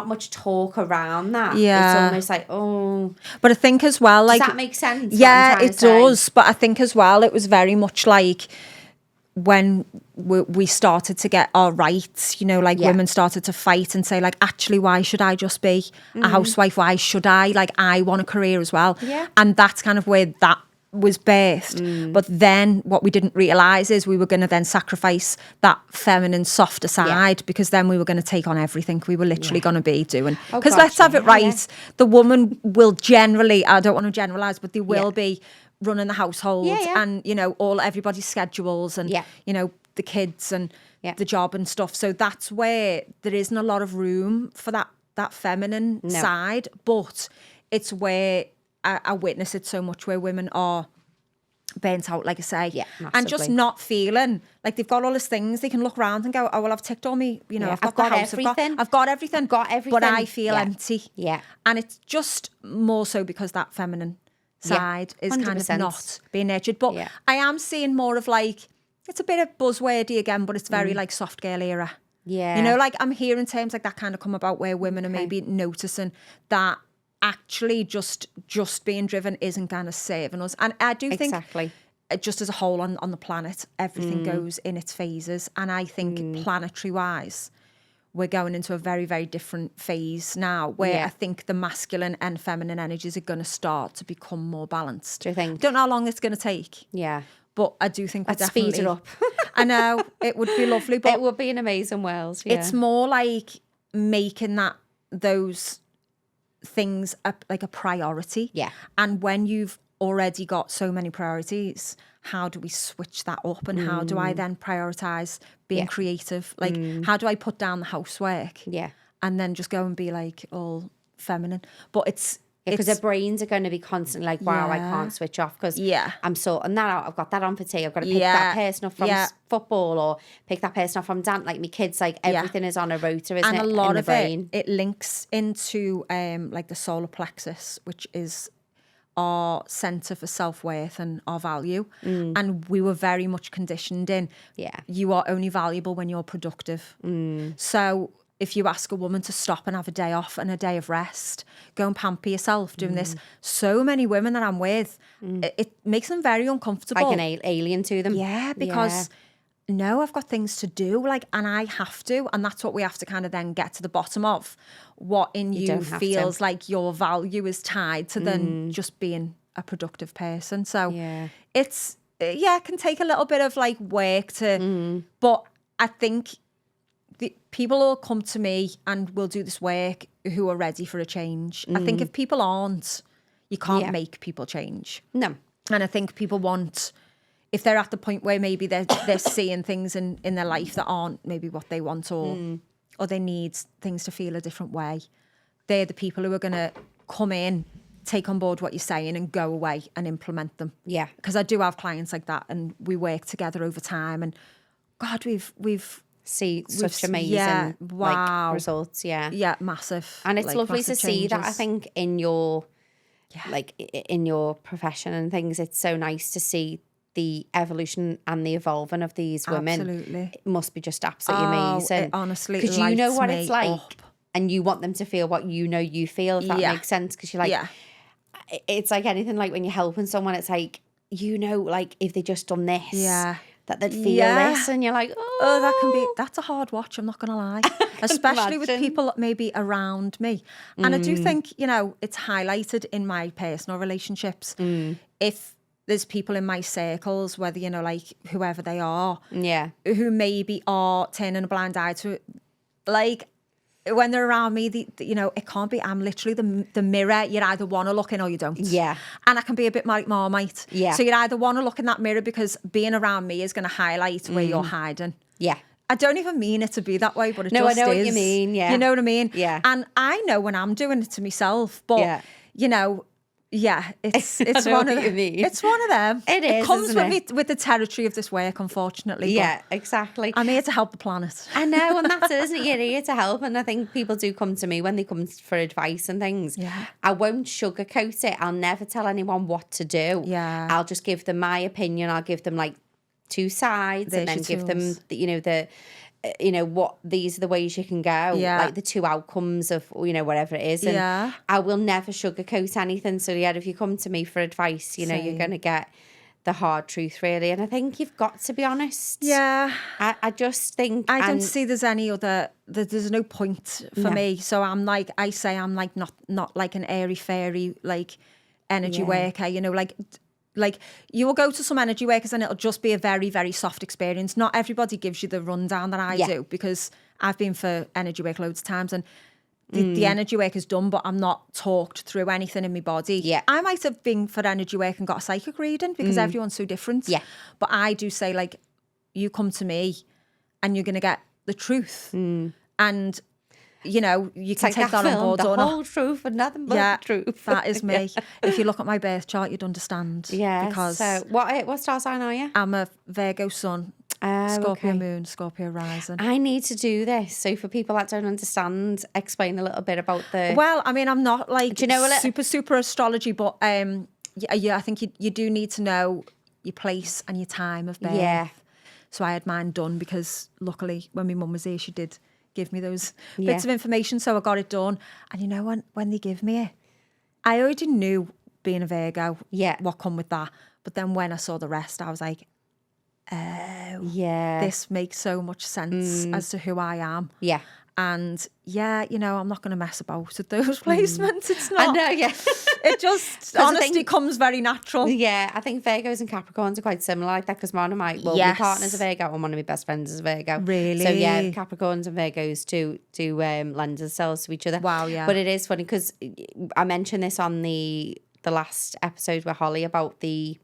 much talk around that. It's almost like, oh. But I think as well, like, does that make sense? Yeah, it does. But I think as well, it was very much like when we started to get our rights, you know, like women started to fight and say like, actually, why should I just be a housewife? Why should I? Like, I want a career as well. And that's kind of where that was birthed. But then what we didn't realise is we were going to then sacrifice that feminine, softer side, because then we were going to take on everything. We were literally going to be doing. Because let's have it right, the woman will generally, I don't want to generalise, but they will be running the household and, you know, everybody's schedules and, you know, the kids and the job and stuff. So that's where there isn't a lot of room for that feminine side. But it's where I witness it so much, where women are burnt out, like I say, and just not feeling like they've got all these things. They can look around and go, oh, well, I've ticked all me, you know, I've got the house, everything. I've got everything, but I feel empty. And it's just more so because that feminine side is 100%. Kind of not being nurtured. But I am seeing more of like, it's a bit of buzzwordy again, but it's very like soft girl era. You know, like I'm hearing terms like that kind of come about where women are maybe noticing that actually just being driven isn't kind of saving us. And I do think just as a whole on the planet, everything goes in its phases. And I think planetary wise, we're going into a very, very different phase now where I think the masculine and feminine energies are going to start to become more balanced. Do you think? Don't know how long it's going to take. But I do think we're definitely... speed it up. I know, it would be lovely. But it would be an amazing world. It's more like making those things like a priority. Yeah. And when you've already got so many priorities, how do we switch that up? And how do I then prioritize being creative? Like, how do I put down the housework? Yeah. And then just go and be like all feminine. But it's because their brains are going to be constantly like, wow, I can't switch off because I'm sorting that out. I've got that on for tea. I've got to pick that person up from football or pick that person up from dance. Like my kids, like everything is on a rota, isn't it? And a lot of brain. it links into like the solar plexus, which is our centre for self-worth and our value. And we were very much conditioned in, you are only valuable when you're productive. So if you ask a woman to stop and have a day off and a day of rest, go and pamper yourself doing this, so many women that I'm with, it makes them very uncomfortable. Like an alien to them. Yeah, because no, I've got things to do, like, and I have to, and that's what we have to kind of then get to the bottom of. What in you feels like your value is tied to then just being a productive person. So it's, it can take a little bit of like work to, but I think people will come to me and will do this work who are ready for a change. I think if people aren't, you can't make people change. No. And I think people want, if they're at the point where maybe they're seeing things in their life that aren't maybe what they want, or they need things to feel a different way, they're the people who are going to come in, take on board what you're saying and go away and implement them. Yeah. Because I do have clients like that, and we work together over time, and God, we've see such amazing like results. Yeah, massive. And it's like, lovely to see changes. that, I think, in your like in your profession and things. It's so nice to see the evolution and the evolving of these women. Absolutely. It must be just absolutely amazing. It honestly, because you know what it's like up. And you want them to feel what you know you feel, if that makes sense. Because you're like, it's like anything, like when you're helping someone, it's like, you know, like if they just done this, that they'd feel this, and you're like, that's a hard watch, I'm not gonna lie. Especially with people maybe around me. And I do think, you know, it's highlighted in my personal relationships. If there's people in my circles, whether, you know, like whoever they are, who maybe are turning a blind eye to it, like when they're around me, you know, it can't be, I'm literally the mirror. You either want to look in or you don't. Yeah. And I can be a bit like Marmite. Yeah. So you either want to look in that mirror because being around me is going to highlight where you're hiding. Yeah. I don't even mean it to be that way, but it just is. No, I know what you mean, yeah. You know what I mean? Yeah. And I know when I'm doing it to myself, but, you know, it's one of them. It's one of them. It is. It comes with the territory of this work, unfortunately. Yeah, exactly. I'm here to help the planet. I know, and that's it, isn't it? You're here to help, and I think people do come to me when they come for advice and things. Yeah. I won't sugarcoat it. I'll never tell anyone what to do. Yeah. I'll just give them my opinion. I'll give them like two sides, and then give them what these are the ways you can go, like the two outcomes of, you know, whatever it is. And I will never sugarcoat anything. So if you come to me for advice, you know, you're going to get the hard truth, really. And I think you've got to be honest. Yeah. I just think I don't see there's any other, there's no point for me. So I'm like, I'm like not like an airy fairy like energy worker, you know, like you will go to some energy workers and it'll just be a very, very soft experience. Not everybody gives you the rundown that I do, because I've been for energy work loads of times, and the energy work is done, but I'm not talked through anything in my body. Yeah. I might have been for energy work and got a psychic reading because everyone's so different. Yeah. But I do say, like, you come to me and you're going to get the truth. And you know, you can take that on board or not. The whole truth and nothing but the truth. That is me. If you look at my birth chart, you'd understand. Yeah. Because so what star sign are you? I'm a Virgo sun, Scorpio moon, Scorpio rising. I need to do this. So for people that don't understand, explain a little bit about the... Well, I mean, I'm not like super astrology, but I think you do need to know your place and your time of birth. Yeah. So I had mine done because luckily when my mum was here, she did give me those bits of information, so I got it done. And you know, when they give me it, I already knew being a Virgo, what come with that. But then when I saw the rest, I was like, oh, this makes so much sense as to who I am. Yeah. And you know, I'm not going to mess about with those placements. It's not. I know, It just I honesty think- comes very natural. Yeah, I think Virgos and Capricorns are quite similar like that, because one of my my Yes. partner's a Virgo and one of my best friends is a Virgo. Really? So yeah, Capricorns and Virgos do lend themselves to each other. Wow, yeah. But it is funny because I mentioned this on the last episode with Holly about the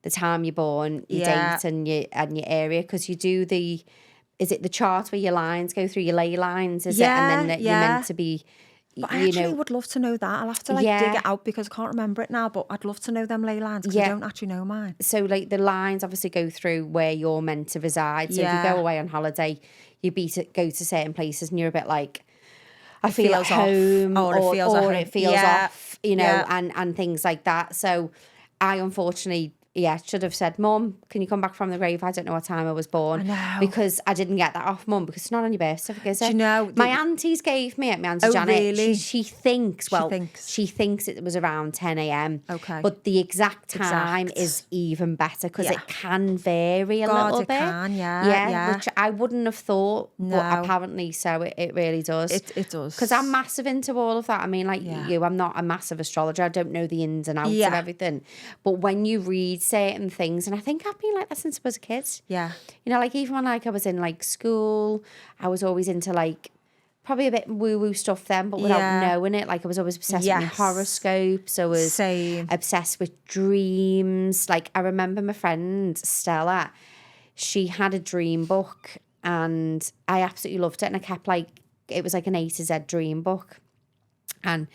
time you're born, your Yeah. date and your area, because you do is it the chart where your lines go through, your ley lines, is it? And then you're meant to be. But I actually would love to know that. I'll have to dig it out because I can't remember it now, but I'd love to know them ley lines because I don't actually know mine. So like the lines obviously go through where you're meant to reside. So if you go away on holiday, you go to certain places and you're a bit like, I feel at home, or it feels off, you know, and things like that. So I unfortunately should have said, Mum, can you come back from the grave? I don't know what time I was born. I know. Because I didn't get that off, Mum, because it's not on your birth certificate, is it? Do you know, my aunties gave me it, my auntie Janet. Really? She thinks it was around 10 a.m. Okay. But the exact time is even better because it can vary a little bit. Can, yeah. Which I wouldn't have thought, No. but apparently so it really does. It does. Because I'm massive into all of that. I mean, like you, I'm not a massive astrologer. I don't know the ins and outs of everything. But when you read certain things, and I think I've been like that since I was a kid. Yeah. You know, like even when I was in like school, I was always into like probably a bit woo-woo stuff then, but without knowing it. Like I was always obsessed with my horoscopes. I was obsessed with dreams. Like I remember my friend Stella, she had a dream book and I absolutely loved it. And I kept like, it was like an A to Z dream book. And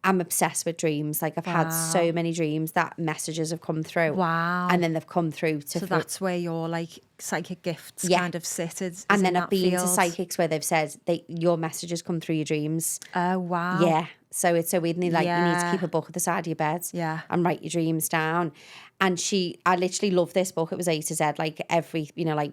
I'm obsessed with dreams. Like I've had so many dreams that messages have come through. Wow. And then they've come through to... So that's where your like psychic gifts kind of sit. And then I've been to psychics where they've said your messages come through your dreams. Oh, wow. Yeah. So it's so weird. Like you need to keep a book at the side of your bed and write your dreams down. And I literally love this book. It was A to Z, like every, you know, like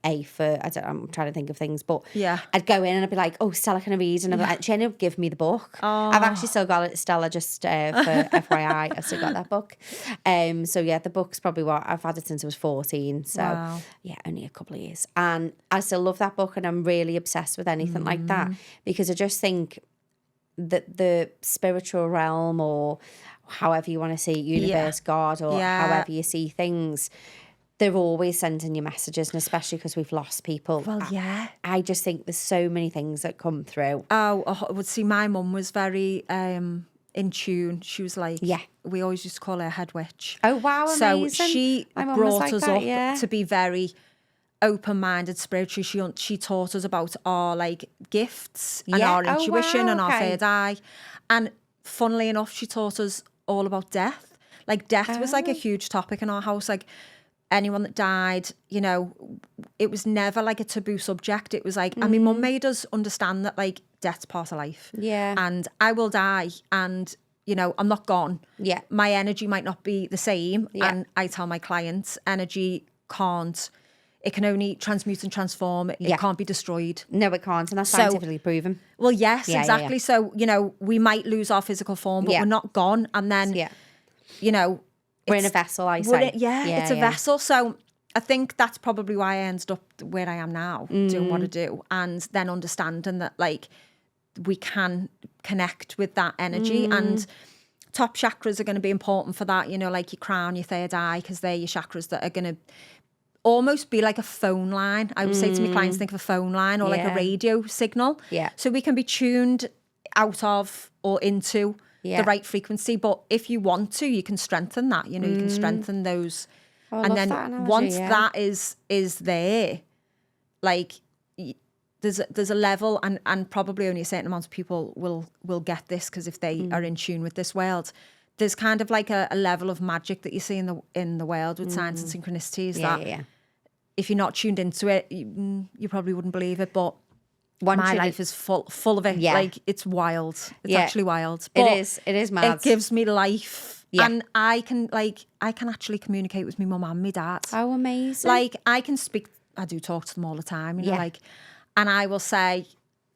A for, I'm trying to think of things, but I'd go in and I'd be like, oh, Stella, can I read? And I'd be like, she ended up giving me the book. I've actually still got it, Stella, just for FYI, I've still got that book. So yeah, the book's probably I've had it since I was 14. So yeah, only a couple of years. And I still love that book and I'm really obsessed with anything like that because I just think that the spiritual realm or however you want to see it, universe, God, or however you see things, they're always sending you messages, and especially because we've lost people. Well, I just think there's so many things that come through. Would see my mum was very in tune. She was like, we always used to call her head witch. Oh, wow, amazing. So she brought us up to be very open-minded spiritually. She taught us about our like gifts and our intuition and our third eye. And funnily enough, she taught us all about death. Like death was like a huge topic in our house. Like anyone that died, you know, it was never like a taboo subject. It was like, I mean, Mum made us understand that like death's part of life. Yeah. And I will die and, you know, I'm not gone. Yeah. My energy might not be the same. Yeah. And I tell my clients, energy it can only transmute and transform. It can't be destroyed. No, it can't. And that's scientifically proven. Well, yes, exactly. So, you know, we might lose our physical form, but we're not gone. And then, you know, we're in a vessel, I say. It's a vessel. So I think that's probably why I ended up where I am now, doing what I do. And then understanding that, like, we can connect with that energy. And top chakras are going to be important for that, you know, like your crown, your third eye, because they're your chakras that are going to almost be like a phone line. I would say to my clients, think of a phone line or like a radio signal. Yeah. So we can be tuned out of or into the right frequency, but if you want to, you can strengthen that. You know, you can strengthen those, and then once that is there, like there's a level, and probably only a certain amount of people will get this because if they are in tune with this world, there's kind of like a level of magic that you see in the world with signs and synchronicities that if you're not tuned into it, you probably wouldn't believe it, but. My life is full of it. Yeah. Like it's wild. It's actually wild. But it is mad. It gives me life. Yeah. And I can actually communicate with my mum and my dad. Oh, amazing. Like I can speak, I do talk to them all the time, you know, like, and I will say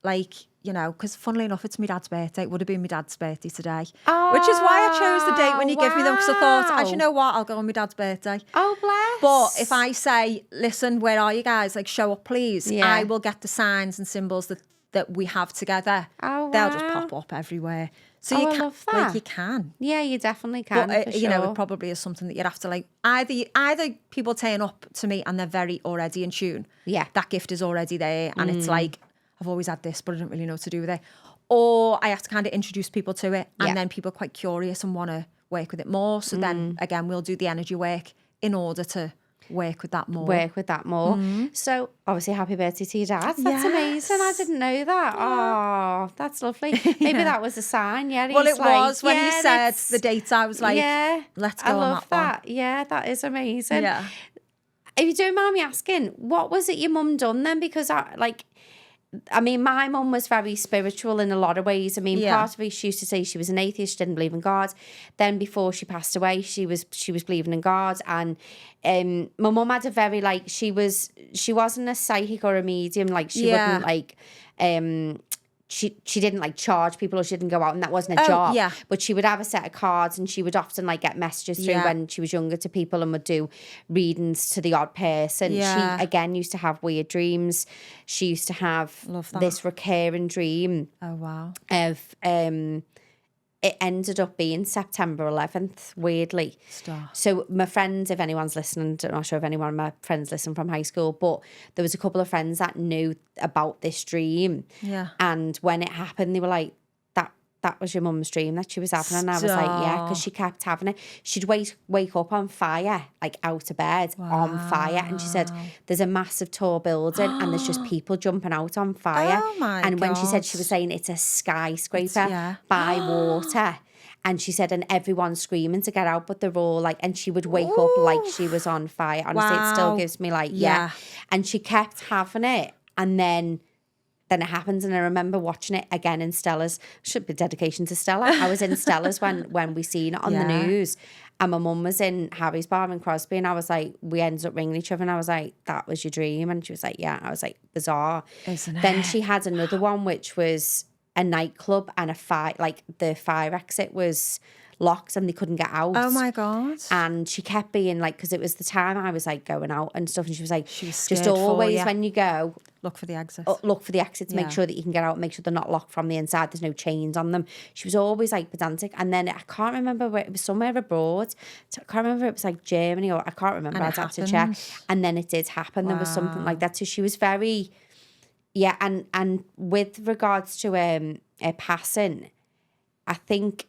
like, you know, because funnily enough, it's my dad's birthday. It would have been my dad's birthday today. Oh, which is why I chose the date when you give me them, because I thought, as you know what, I'll go on my dad's birthday. Oh, bless. But if I say, listen, where are you guys? Like, show up, please. I will get the signs and symbols that we have together. Oh, wow. They'll just pop up everywhere. So I love that. Like, you can. Yeah, you definitely can, But, for sure. you know, it probably is something that you'd have to, like, either people turn up to me and they're very already in tune. Yeah. That gift is already there. And it's like, I've always had this, but I don't really know what to do with it. Or I have to kind of introduce people to it. And Yeah. then people are quite curious and want to work with it more. So then, again, we'll do the energy work in order to work with that more. So obviously happy birthday to your dad. That's Yes. amazing. I didn't know that. Oh, that's lovely. Maybe that was a sign. Yeah. Well, he's it was when he said let's- the dates. I was like, let's go I on love that that. Yeah, that is amazing. Yeah. If you don't mind me asking, what was it your mum done then? Because I mean, my mum was very spiritual in a lot of ways. I mean, part of it, she used to say she was an atheist, she didn't believe in God. Then before she passed away, she was believing in God. And my mum had a very, like, she wasn't a psychic or a medium. Like, she wouldn't, like, she didn't, like, charge people, or she didn't go out, and that wasn't a job. Yeah. But she would have a set of cards, and she would often, like, get messages through when she was younger to people, and would do readings to the odd person. Yeah. She, again, used to have weird dreams. She used to have this recurring dream Oh, wow. of it ended up being September 11th, weirdly. Stop. So my friends, if anyone's listening, I'm not sure if anyone of my friends listen from high school, but there was a couple of friends that knew about this dream. Yeah. And when it happened, they were like, that was your mum's dream that she was having. And I was like, yeah, because she kept having it. She'd wake up on fire, like out of bed, on fire. And she said, there's a massive tall building and there's just people jumping out on fire. Oh, my And when she said, God. she was saying it's a skyscraper by water. And she said, and everyone's screaming to get out, but they're all like, and she would wake up like she was on fire. Honestly, it still gives me like, And she kept having it. And then it happens, and I remember watching it again in Stella's. Should be dedication to Stella. I was in Stella's when we seen it on the news, and my mum was in Harry's bar in Crosby, and I was like, we ended up ringing each other, and I was like, that was your dream? And she was like, yeah. I was like, bizarre. Isn't it? Then she had another one, which was a nightclub, and the fire exit was locked and they couldn't get out. Oh, my God. And she kept being like, because it was the time I was like going out and stuff, and she was like, She was just scared for always you. when you go, Look for the exit. look for the exit to make sure that you can get out, make sure they're not locked from the inside, there's no chains on them. She was always like pedantic. And then I can't remember where, it was somewhere abroad. I can't remember if it was like Germany, or I can't remember. And I'd it have to check. happened. And then it did happen. There was something like that. So she was very, and with regards to her passing, I think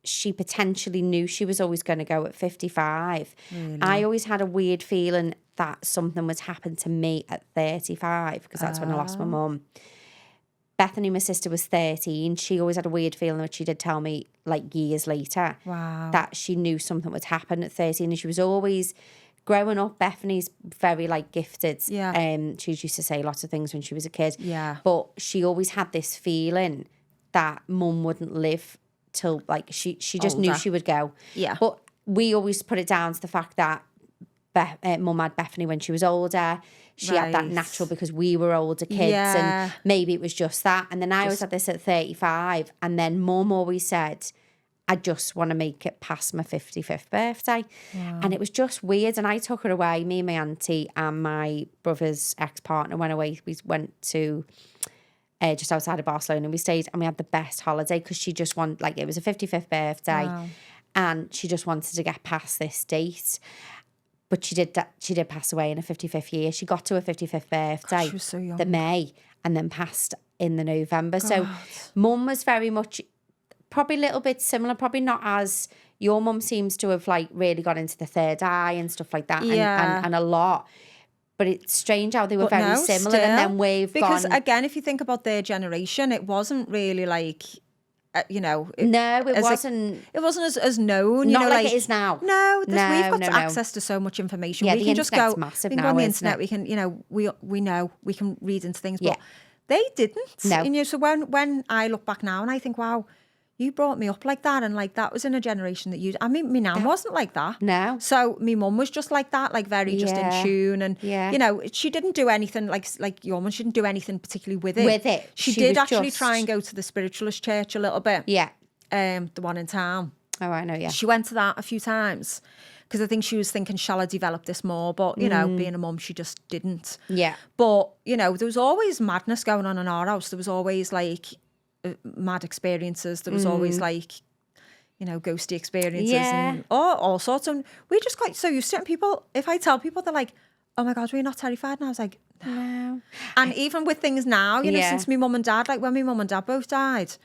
she potentially knew she was always going to go at 55. Really? I always had a weird feeling that something was happened to me at 35, because that's when I lost my mum. Bethany, my sister, was 13. She always had a weird feeling, which she did tell me like years later, that she knew something would happen at 13. And she was always, growing up, Bethany's very like gifted. She used to say lots of things when she was a kid. But she always had this feeling that mum wouldn't live till like she just knew she would go. But we always put it down to the fact that mum had Bethany when she was older. She had that natural because we were older kids, and maybe it was just that. And then I always had this at 35, and then mum always said, I just want to make it past my 55th birthday. And it was just weird. And I took her away, me and my auntie and my brother's ex-partner went away. We went to just outside of Barcelona, and we stayed, and we had the best holiday, because she just wanted, like, it was a 55th birthday, and she just wanted to get past this date. But she did pass away in her 55th year. She got to her 55th birthday, she was so young. the May, and then passed in the November. So mum was very much, probably a little bit similar, probably not as, your mum seems to have like really got into the third eye and stuff like that, and a lot. But it's strange how they were very similar, and then we've because gone... again, if you think about their generation, it wasn't really like, no, it wasn't. It wasn't as known. Not you know, like it is now. No, we've got access to so much information. Yeah, we the can just internet's go. massive we can now, go on the isn't internet. it? We can, we know we can read into things, but Yeah. they didn't. No. And, so when I look back now and I think, wow, you brought me up like that, and like that was in a generation that you. I mean, me nan wasn't like that. No. So me mum was just like that, like very just in tune, and she didn't do anything like your mum. She didn't do anything particularly with it. She did actually try and go to the spiritualist church a little bit. Yeah. The one in town. Oh, I know. Yeah. She went to that a few times because I think she was thinking, shall I develop this more? But being a mum, she just didn't. Yeah. But there was always madness going on in our house. There was always like mad experiences. There was always like, you know, ghosty experiences Yeah. and all sorts. And we just got so used to it. And people, if I tell people, they're like, oh my God, were you not terrified? And I was like, No. and even with things now, you know, Yeah. since my mum and dad, like when my mum and dad both died,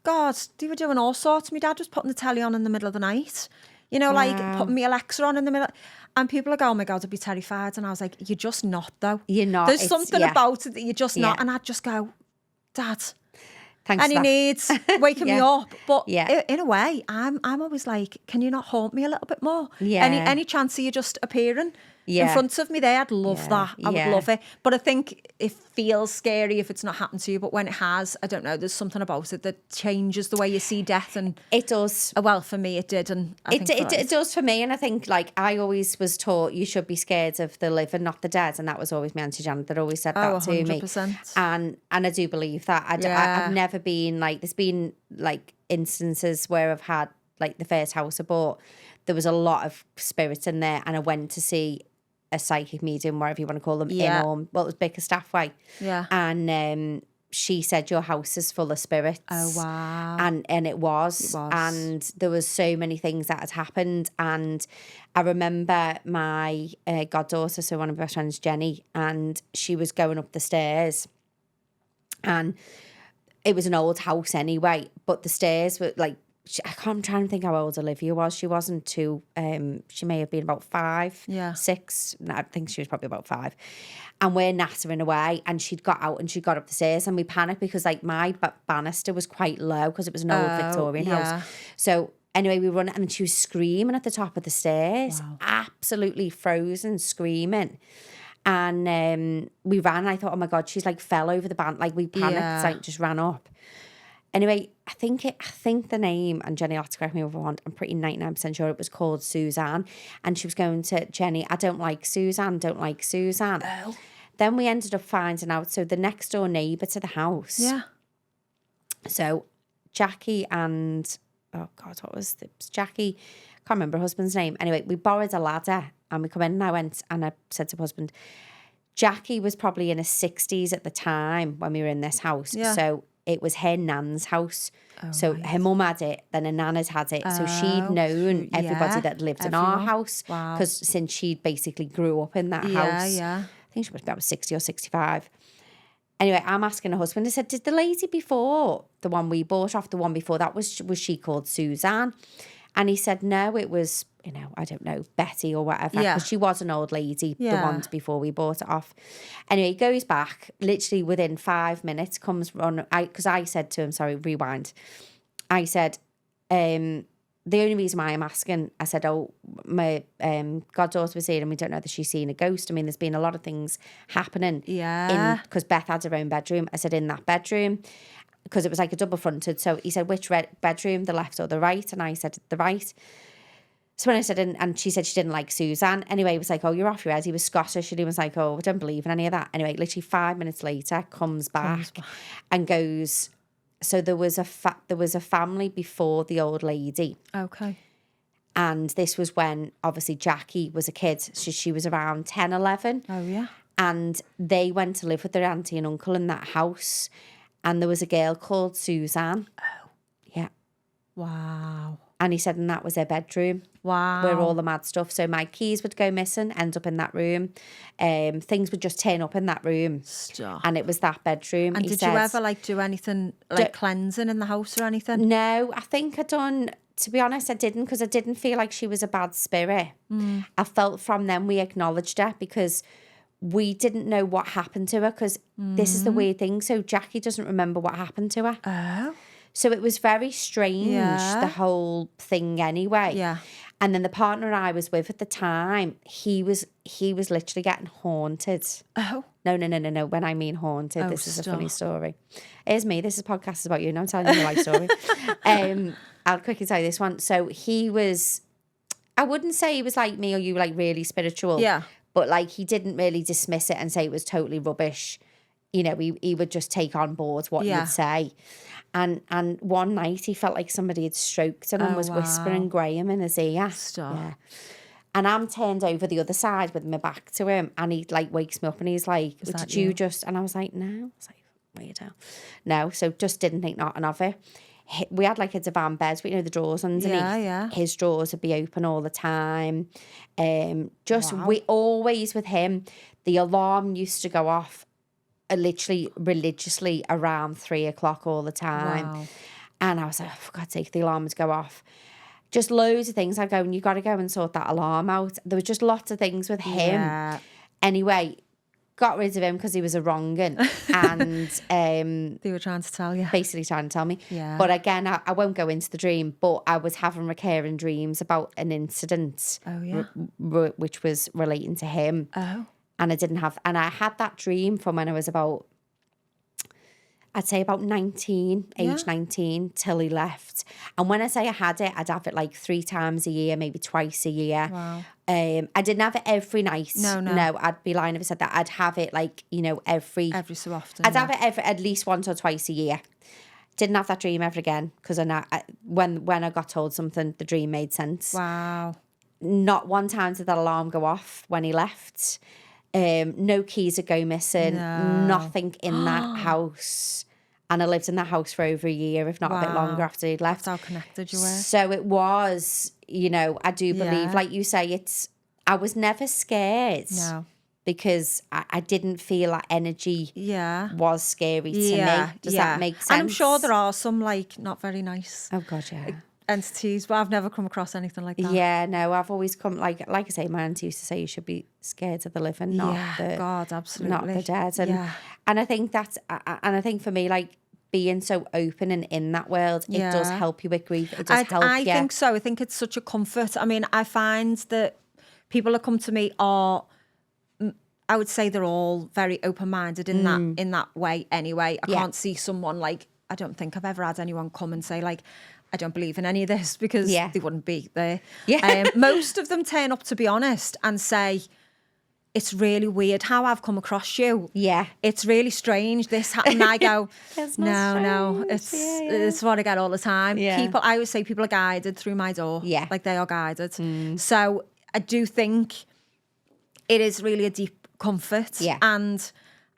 God, they were doing all sorts. My dad was putting the telly on in the middle of the night, you know, like putting me Alexa on in the middle. And people are going, oh my God, I'd be terrified. And I was like, you're just not, though. You're not. There's something about it that you're just not. Yeah. And I'd just go, Dad, Thanks any for that. needs, waking me up. But Yeah. in a way, I'm always like, can you not haunt me a little bit more? Yeah. Any chance of you just appearing in Yeah. front of me there? I'd love that. I would Yeah. love it. But I think it feels scary if it's not happened to you. But when it has, I don't know, there's something about it that changes the way you see death. And It does. well, for me, it did. And I think It does for me. And I think, like, I always was taught you should be scared of the living, not the dead. And that was always my Auntie Janet that always said that to me. 100%. And I do believe that. I've never been, like, there's been, like, instances where I've had, like, the first house I bought, there was a lot of spirits in there. And I went to see a psychic medium, whatever you want to call them, in it was Bickerstaff. Yeah. And she said, your house is full of spirits. Oh, wow. And it was. And there was so many things that had happened. And I remember my goddaughter, so one of my best friends, Jenny, and she was going up the stairs. And it was an old house anyway, but the stairs were like, I'm trying to think how old Olivia was. She wasn't too, she may have been about 5, 6. I think she was probably about 5. And we're nattering away, and she'd got out and she got up the stairs, and we panicked because, like, my banister was quite low because it was an old Victorian house. So anyway, we run, and she was screaming at the top of the stairs, absolutely frozen, screaming. And we ran, and I thought, oh my God, she's like fell over the band. Like, we panicked, like just ran up. Anyway, I think the name, and Jenny will have to correct me if I want, I'm pretty 99% sure it was called Suzanne. And she was going to Jenny, I don't like Suzanne. Oh. Then we ended up finding out, so the next door neighbour to the house. Yeah. So Jackie and, oh God, what was this? Jackie, can't remember her husband's name. Anyway, we borrowed a ladder and we come in, and I said to my husband, Jackie was probably in her 60s at the time when we were in this house. Yeah. So it was her nan's house. So her mum had it, then her nan had it. So she'd known everybody that lived in our house. Because since she'd basically grew up in that house. Yeah. I think she was about 60 or 65. Anyway, I'm asking her husband, I said, did the lady before, the one we bought off, the one before that, was she called Suzanne? And he said, no, it was, you know, I don't know, Betty or whatever. Because she was an old lady, the ones before we bought it off. Anyway, he goes back, literally within 5 minutes, comes on, because I said to him, sorry, rewind. I said, the only reason why I'm asking, I said, oh, my goddaughter was here and we don't know that she's seen a ghost. I mean, there's been a lot of things happening. Yeah. Because Beth had her own bedroom. I said, in that bedroom, because it was like a double fronted. So he said, which bedroom, the left or the right? And I said, the right. So when I said, and she said she didn't like Suzanne. Anyway, he was like, oh, you're off your head. He was Scottish, and he was like, oh, I don't believe in any of that. Anyway, literally 5 minutes later, comes back and goes, so there was a family before the old lady. Okay. And this was when, obviously, Jackie was a kid. So she was around 10, 11. Oh, yeah. And they went to live with their auntie and uncle in that house. And there was a girl called Suzanne. Oh. Yeah. Wow. And he said, and that was her bedroom. Wow. Where all the mad stuff. So my keys would go missing, end up in that room. Things would just turn up in that room. Stop. And it was that bedroom. And did you ever do anything cleansing in the house or anything? No, I think to be honest, I didn't, because I didn't feel like she was a bad spirit. I felt from them we acknowledged her, because we didn't know what happened to her, because this is the weird thing. So Jackie doesn't remember what happened to her. Oh. So it was very strange, the whole thing anyway. Yeah. And then the partner I was with at the time, he was literally getting haunted. Oh. No. When I mean haunted, this is a funny story. Here's me. This is a podcast about you. No, I'm telling you a life story. I'll quickly tell you this one. So he was, I wouldn't say he was like me or you, like really spiritual. Yeah. But like he didn't really dismiss it and say it was totally rubbish. You know, he would just take on board what you'd say. And one night he felt like somebody had stroked him and was whispering Graham in his ear. Stop. Yeah. And I'm turned over the other side with my back to him, and he like wakes me up and he's like, did you just, and I was like, no. I was like, weirdo. No, so just didn't think nothing of it. We had like a divan bed, but you know, the drawers underneath. Yeah. His drawers would be open all the time. Wow. We always, with him, the alarm used to go off literally religiously around 3:00 all the time. Wow. And I was like, oh, for God's sake, the alarm would go off. Just loads of things. I'd go, and you got to go and sort that alarm out. There was just lots of things with him. Yeah. Anyway, got rid of him because he was a wrong un. And They were trying to tell you. basically trying to tell me. Yeah. But again, I won't go into the dream, but I was having recurring dreams about an incident Oh, yeah. which was relating to him. Oh. And I had that dream from when I was about, I'd say about 19, age 19, till he left. And when I say I had it, I'd have it like 3 times a year, maybe twice a year. Wow. I didn't have it every night. No. I'd be lying if I said that. I'd have it like, you know, every so often. I'd have it at least once or twice a year. Didn't have that dream ever again because when I got told something, the dream made sense. Wow. Not one time did that alarm go off when he left. No keys would go missing. No. Nothing in that house. And I lived in that house for over a year, if not a bit longer after he'd left. That's how connected you were. So it was, you know, I do believe, like you say, I was never scared. No. Because I didn't feel that energy was scary to me. Does that make sense? And I'm sure there are some, like, not very nice Oh, God, yeah. entities, but I've never come across anything like that. Yeah, no, I've always come, like I say, my auntie used to say you should be scared of the living, not God, absolutely. not the dead. And I think and I think for me, like, being so open and in that world, it does help you with grief. It does help you. I think so. I think it's such a comfort. I mean, I find that people that come to me are, I would say they're all very open-minded in that way anyway. I can't see someone like, I don't think I've ever had anyone come and say like, I don't believe in any of this because they wouldn't be there. Yeah. Most of them turn up, to be honest, and say, it's really weird how I've come across you. Yeah. It's really strange. This happened. And I go, no, strange. it's what I get all the time. Yeah. People, I always say people are guided through my door. Yeah. Like they are guided. So I do think it is really a deep comfort. Yeah. And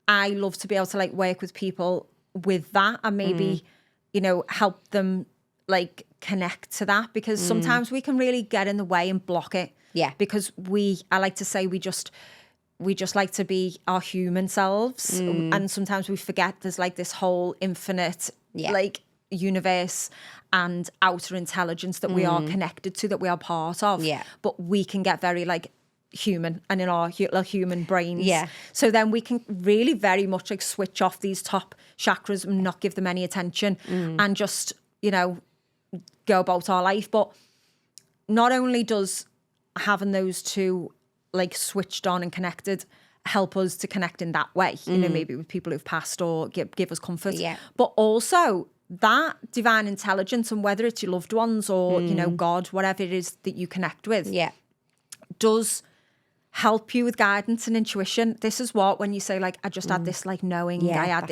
I love to be able to like work with people with that and maybe, you know, help them like connect to that because sometimes we can really get in the way and block it. Yeah. Because I like to say we just like to be our human selves. And sometimes we forget there's like this whole infinite like universe and outer intelligence that we are connected to, that we are part of. Yeah. But we can get very like human and in our human brains. Yeah. So then we can really very much like switch off these top chakras and not give them any attention and just, you know, go about our life. But not only does having those two like switched on and connected help us to connect in that way, you know, maybe with people who've passed or give us comfort. Yeah. But also that divine intelligence, and whether it's your loved ones or, you know, God, whatever it is that you connect with, does help you with guidance and intuition. This is what, when you say like, I just had this like knowing, I had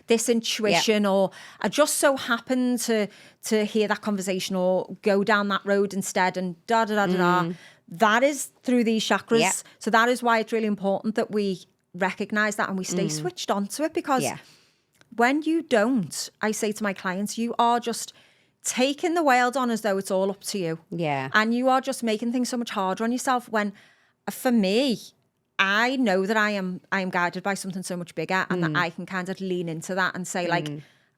this intuition, or I just so happened to hear that conversation or go down that road instead, and that is through these chakras. So that is why it's really important that we recognize that and we stay switched onto it, because when you don't, I say to my clients, you are just taking the world on as though it's all up to you. Yeah. And you are just making things so much harder on yourself, when for me, I know that I am guided by something so much bigger, and that I can kind of lean into that and say like,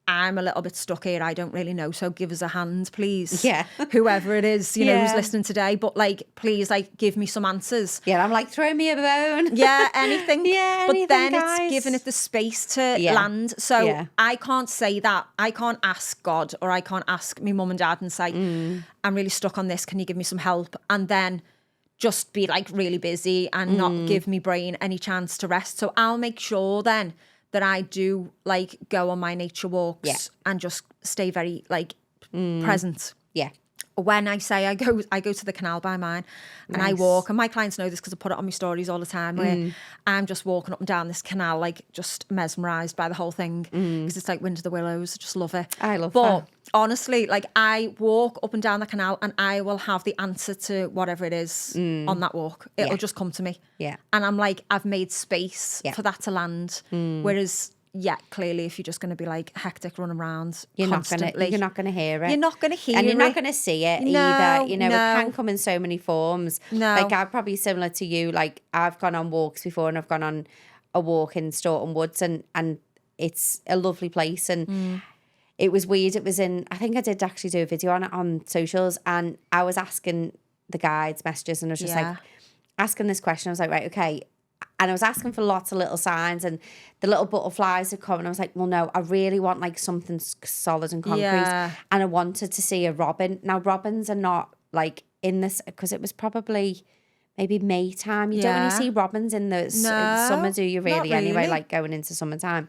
I'm a little bit stuck here. I don't really know. So give us a hand, please. Yeah. Whoever it is, you know, who's listening today. But like, please, like, give me some answers. Yeah, I'm like, throw me a bone. Yeah, anything. Anything, but then guys. It's giving it the space to land. So I can't say that. I can't ask God, or I can't ask me mum and dad and say, I'm really stuck on this. Can you give me some help? And then just be like really busy and not give me brain any chance to rest. So I'll make sure then that I do like go on my nature walks and just stay very like present. Yeah. When I say I go to the canal by mine and I walk, and my clients know this because I put it on my stories all the time, where I'm just walking up and down this canal, like just mesmerised by the whole thing, because it's like Wind of the Willows. I just love it. I love but that. Honestly, like I walk up and down the canal and I will have the answer to whatever it is on that walk. It'll just come to me. Yeah. And I'm like, I've made space for that to land. Whereas yeah, clearly if you're just going to be like hectic running around you're constantly, you're not gonna hear it. You're not going to hear it. And you're not going to see it either. You know, no. it can come in so many forms. No. Like, I'm probably similar to you. Like, I've gone on walks before, and I've gone on a walk in Staunton Woods, and it's a lovely place. And it was weird. It was I think I did actually do a video on it on socials, and I was asking the guides messages, and I was just like asking this question. I was like, right, okay. And I was asking for lots of little signs, and the little butterflies had come, and I was like, well, no, I really want like something solid and concrete. And I wanted to see a robin. Now, robins are not like in this, because it was probably maybe May time. You don't really see robins in the summer, do you really? Anyway, like going into summertime.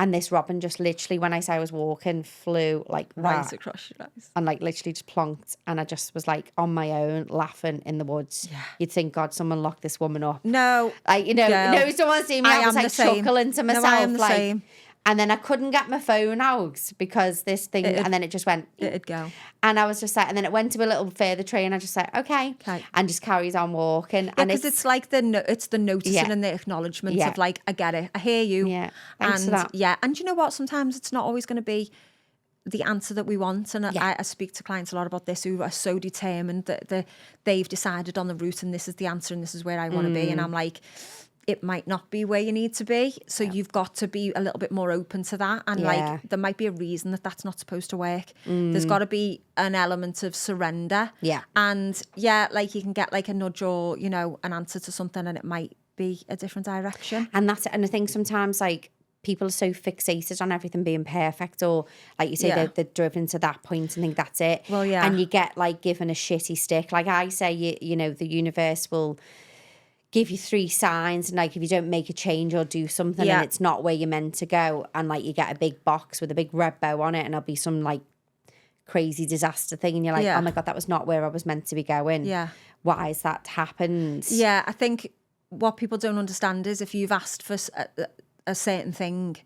And this robin just literally, when I say I was walking, flew like right across your eyes. And like literally just plonked. And I just was like on my own, laughing in the woods. Yeah. You'd think, God, someone locked this woman up. No. Like, you know, no, someone seen me. I was like chuckling to myself. No, I am the same. And then I couldn't get my phone out because this thing, and then it just went. It'd go. And I was just like, and then it went to a little further tree, and I just said, okay. And just carried on walking. Yeah, because it's like the noticing and the acknowledgement of like, I get it, I hear you. Yeah, thanks for that. Yeah, and you know what? Sometimes it's not always going to be the answer that we want. And I speak to clients a lot about this who are so determined that they've decided on the route, and this is the answer, and this is where I want to be. And I'm like, it might not be where you need to be. So you've got to be a little bit more open to that. And like, there might be a reason that that's not supposed to work. There's got to be an element of surrender. Yeah. And like you can get like a nudge or, you know, an answer to something, and it might be a different direction. And that's it. And I think sometimes like people are so fixated on everything being perfect, or like you say, they're driven to that point and think that's it. Well, yeah. And you get like given a shitty stick. Like I say, you know, the universe will give you 3 signs, and like if you don't make a change or do something and it's not where you're meant to go, and like you get a big box with a big red bow on it, and there'll be some like crazy disaster thing, and you're like, oh my God, that was not where I was meant to be going. Why has that happened? I think what people don't understand is if you've asked for a certain thing,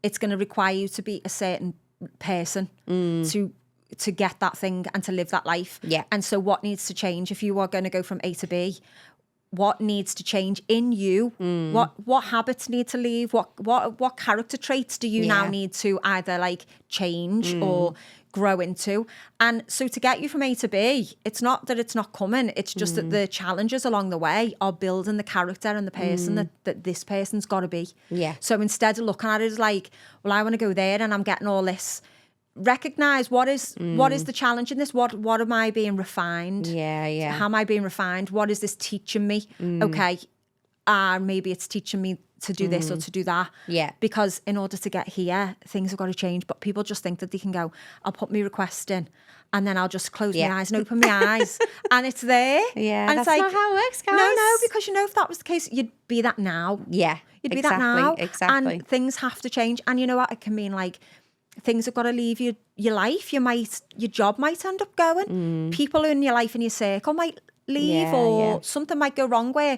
it's going to require you to be a certain person to get that thing and to live that life. And so what needs to change if you are going to go from A to B? What needs to change in you? What habits need to leave? What character traits do you now need to either like change or grow into? And so to get you from A to B, it's not that it's not coming. It's just that the challenges along the way are building the character and the person that this person's got to be. So instead of looking at it as like, well, I want to go there and I'm getting all this, recognize what is the challenge in this. What am I being refined? How am I being refined? What is this teaching me? Okay, maybe it's teaching me to do this or to do that. Because in order to get here, things have got to change. But people just think that they can go, I'll put my request in, and then I'll just close my eyes and open my eyes, and it's there. And that's it's like, not how it works, guys. No, because you know, if that was the case, you'd be that now. You'd be that now. Exactly. And things have to change. And you know what? It can mean like, things have got to leave your life. Your job might end up going. People in your life, in your circle, might leave, or something might go wrong where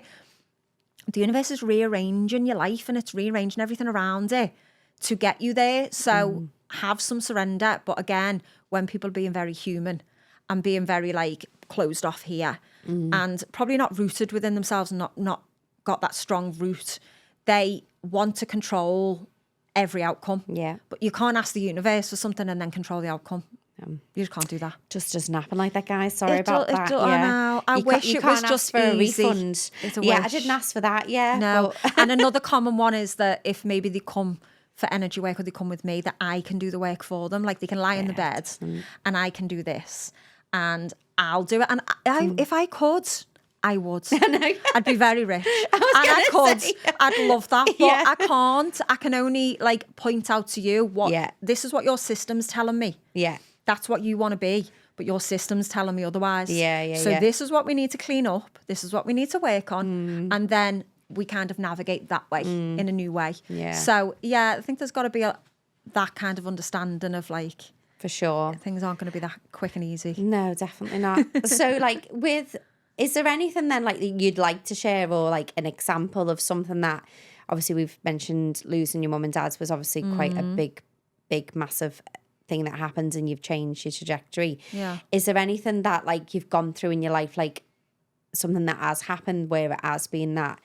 the universe is rearranging your life, and it's rearranging everything around it to get you there. So have some surrender. But again, when people are being very human and being very like closed off here and probably not rooted within themselves and not got that strong root, they want to control every outcome. But you can't ask the universe for something and then control the outcome. You just can't do that. Just doesn't happen like that, guys. Sorry about that. I know. I wish it was just for a easy. refund. I didn't ask for that. No. And another common one is that if maybe they come for energy work or they come with me, that I can do the work for them. Like they can lie in the bed and I can do this and I'll do it. And if I could, I would. I'd be very rich. I could. I'd love that. But I can't. I can only like point out to you this is what your system's telling me. That's what you want to be. But your system's telling me otherwise. So this is what we need to clean up. This is what we need to work on. And then we kind of navigate that way in a new way. So I think there's got to be that kind of understanding of like, for sure, things aren't going to be that quick and easy. No, definitely not. So like is there anything then like that you'd like to share, or like an example of something that, obviously we've mentioned losing your mum and dad was obviously quite a big, massive thing that happens and you've changed your trajectory. Is there anything that like you've gone through in your life, like something that has happened where it has been that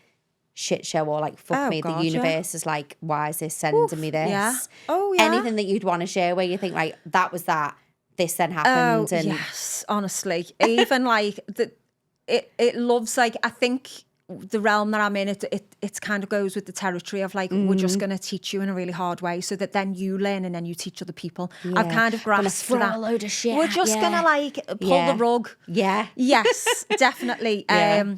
shit show or like fuck Oh, me, God, the universe is like, why is this sending me this? Yeah. Oh, yeah. Anything that you'd want to share where you think like, that was that, this then Oh, happened. And yes, honestly. Even like, it loves, like, I think the realm that I'm in, it kind of goes with the territory of like, we're just going to teach you in a really hard way so that then you learn and then you teach other people. Yeah. I've kind of grasped throw that. a load of shit We're at just you. going to like pull the rug. Yeah. Yes, definitely. Yeah.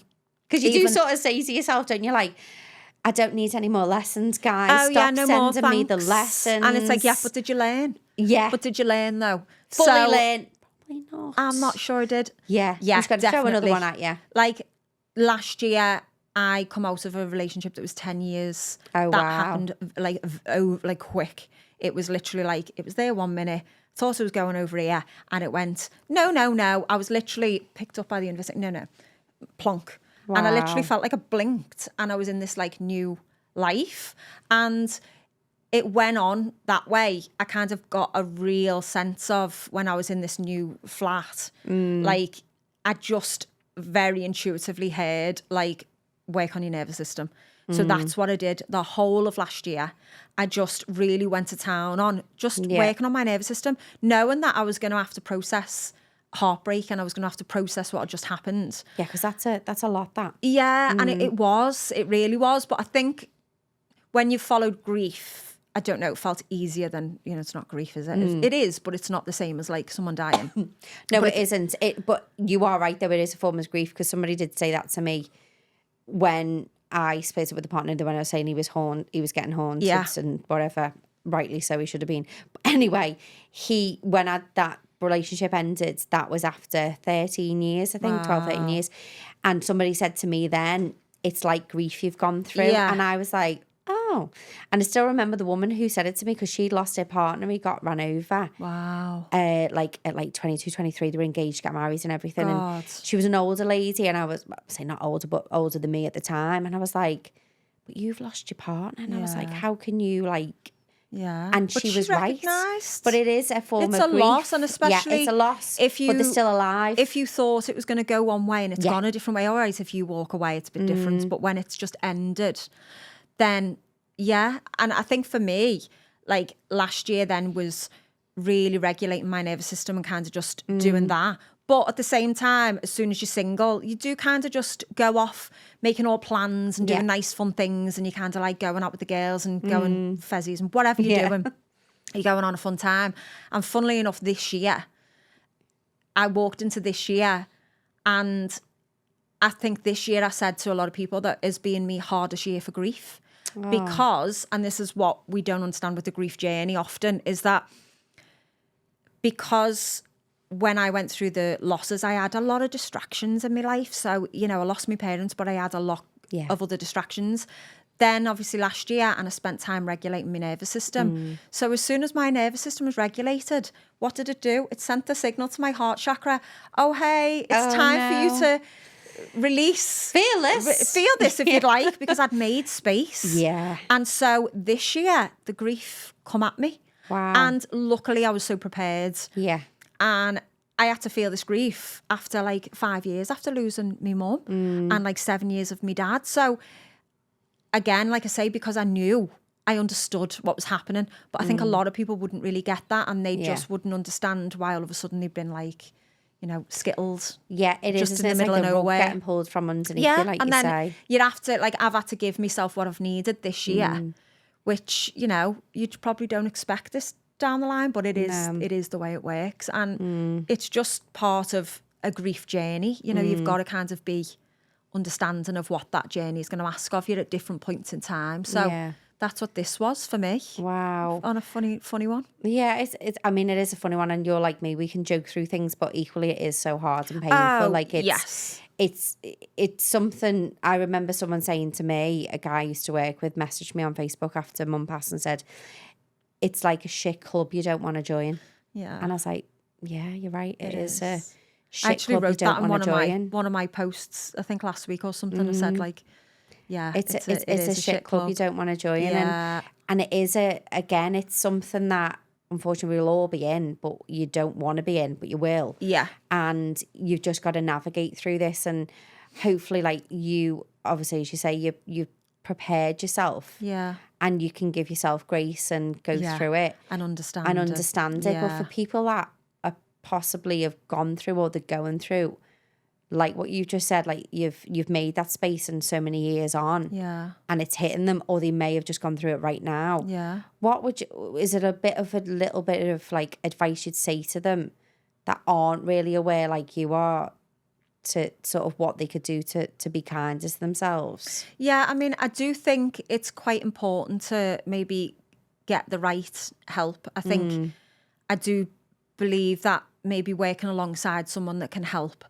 Because you do even- sort of say to yourself, don't you, like, I don't need any more lessons, guys. Oh, Stop yeah, no more, sending me the thanks. lessons. And it's like, yeah, but did you learn? Yeah. But did you learn though? Fully So, learn. Probably not. I'm not sure I did. Yeah. Yeah, I'm just going to throw another definitely. one at you. Like last year, I come out of a relationship that was 10 years. Oh, that wow. happened like quick. It was literally like, it was there 1 minute, thought it was going over here, and it went, no. I was literally picked up by the universe, no, plonk. Wow. And I literally felt like I blinked and I was in this like new life. And it went on that way. I kind of got a real sense of when I was in this new flat, like I just very intuitively heard like, work on your nervous system. So that's what I did the whole of last year. I just really went to town on just working on my nervous system, knowing that I was going to have to process heartbreak and I was going to have to process what had just happened. Yeah, because that's a lot, that. Yeah, and it really was. But I think when you followed grief, I don't know, it felt easier than, it's not grief, is it? It is, but it's not the same as like someone dying. No, it isn't. But you are right, though, it is a form of grief, because somebody did say that to me when I split up with the partner, when I was saying he was getting haunted and whatever, rightly so, he should have been. But anyway, when that relationship ended, that was after 13 years, I think, 12, 13 years. And somebody said to me then, it's like grief you've gone through. Yeah. And I was like, oh. And I still remember the woman who said it to me, because she'd lost her partner, he got run over. Wow. Like at like 22, 23, they were engaged, got married and everything. God. And she was an older lady, and I was, say not older, but older than me at the time. And I was like, but you've lost your partner. And I was like, how can you like... Yeah, and but she was right. recognised. But it is a form It's of a grief. loss, and especially it's a loss. if you, but they're still alive. If you thought it was going to go one way and it's gone a different way, all right, if you walk away, it's a bit different. But when it's just ended, then yeah. And I think for me, like last year then was really regulating my nervous system and kind of just doing that. But at the same time, as soon as you're single, you do kind of just go off making all plans and doing nice fun things, and you kind of like going out with the girls and going fezzies and whatever you're doing. You're going on a fun time. And funnily enough, this year, I walked into this year, and I think this year I said to a lot of people that is being me hardest year for grief. Because, and this is what we don't understand with the grief journey often, is that because when I went through the losses, I had a lot of distractions in my life. So, I lost my parents, but I had a lot of other distractions. Then obviously last year, and I spent time regulating my nervous system. So as soon as my nervous system was regulated, what did it do? It sent the signal to my heart chakra. Oh, hey, it's time for you to release. Feel this. Feel this if you'd like, because I'd made space. Yeah. And so this year, the grief come at me. Wow. And luckily I was so prepared. Yeah. And I had to feel this grief after like 5 years after losing my mum and like 7 years of my dad. So again, like I say, because I understood what was happening. But I think a lot of people wouldn't really get that, and they just wouldn't understand why all of a sudden they've been like, skittled. Yeah, it is. Just in the middle like of a rug nowhere. getting pulled from underneath you, like and you then say. you'd have to, like, I've had to give myself what I've needed this year, which, you probably don't expect this down the line, but it is the way it works. And it's just part of a grief journey. You've got to kind of be understanding of what that journey is going to ask of you at different points in time. So that's what this was for me. Wow. On a funny one. Yeah, it is a funny one, and you're like me, we can joke through things, but equally it is so hard and painful. Yes. It's something. I remember someone saying to me, a guy I used to work with messaged me on Facebook after mum passed and said, it's like a shit club you don't want to join. Yeah. And I was like, yeah, you're right. It is a shit I actually club you wrote that don't in want to join. one of my posts, I think last week or something. I said like, yeah, it's a shit club you don't want to join. Yeah. And it is it's something that unfortunately we'll all be in, but you don't want to be in, but you will. Yeah. And you've just got to navigate through this, and hopefully, like you, obviously, as you say, you prepared yourself. Yeah. And you can give yourself grace and go through it. And understand it. Yeah. But for people that are possibly have gone through or they're going through, like what you just said, like you've made that space and so many years on. Yeah. And it's hitting them, or they may have just gone through it right now. Yeah. What would you, is it a little bit of like advice you'd say to them that aren't really aware like you are, to sort of what they could do to be kinder to themselves? Yeah, I mean, I do think it's quite important to maybe get the right help. I think I do believe that maybe working alongside someone that can help,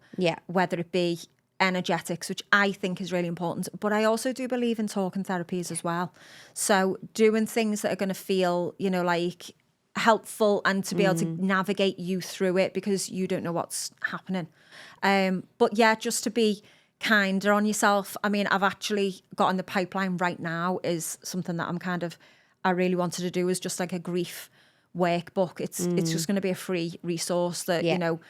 whether it be energetics, which I think is really important, but I also do believe in talking therapies as well. So doing things that are going to feel, you know, like helpful and to be able to navigate you through it, because you don't know what's happening. But yeah, just to be kinder on yourself. I mean, I've actually got in the pipeline right now is something that I really wanted to do, is just like a grief workbook. It's just going to be a free resource that, you know,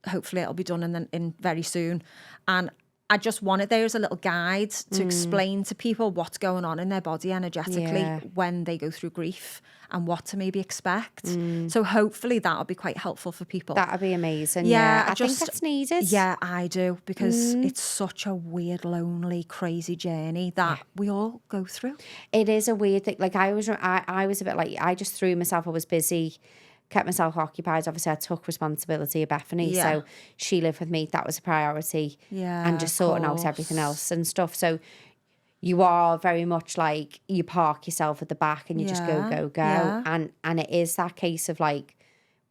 hopefully it'll be done in very soon. And I just want it there as a little guide to explain to people what's going on in their body energetically when they go through grief and what to maybe expect. So hopefully that'll be quite helpful for people. That'd be amazing. Yeah, I think that's needed. Yeah, I do, because it's such a weird, lonely, crazy journey that we all go through. It is a weird thing. Like I was a bit like, I just threw myself. I was busy, kept myself occupied. Obviously, I took responsibility of Bethany, so she lived with me. That was a priority. Yeah, and just sorting out everything else and stuff. So you are very much like, you park yourself at the back and you just go. Yeah. And it is that case of like,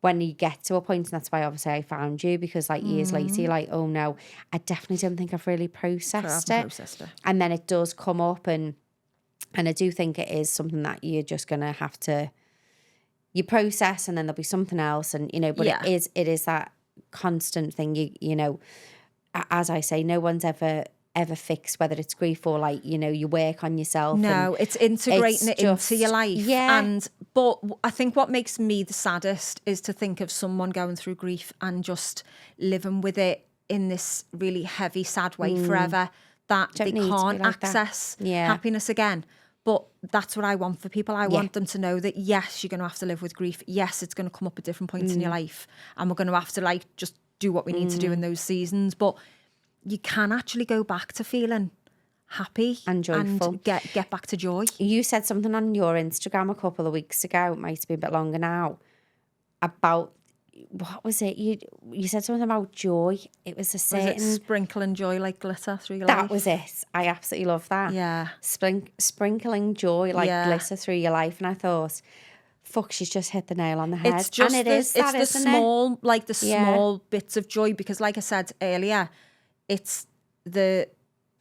when you get to a point, and that's why obviously I found you, because like years later you're like, oh no, I definitely don't think I've really processed it. And then it does come up, and I do think it is something that you're just gonna have to, you process, and then there'll be something else, and you know, but it is that constant thing. You know, as I say, no one's ever fixed, whether it's grief or like, you know, you work on yourself. No, it's integrating it into your life. Yeah. But I think what makes me the saddest is to think of someone going through grief and just living with it in this really heavy, sad way forever, that they can't access happiness again. But that's what I want for people. I want them to know that, yes, you're going to have to live with grief. Yes, it's going to come up at different points in your life. And we're going to have to like just do what we need to do in those seasons. But you can actually go back to feeling happy and joyful, and get back to joy. You said something on your Instagram a couple of weeks ago, it might be a bit longer now, about, what was it? You said something about joy. It was a certain... Was it sprinkling joy like glitter through your life? That was it. I absolutely love that. Yeah. Sprinkling joy like glitter through your life. And I thought, fuck, she's just hit the nail on the head. It's just and it's the small, like the small bits of joy, because like I said earlier, it's the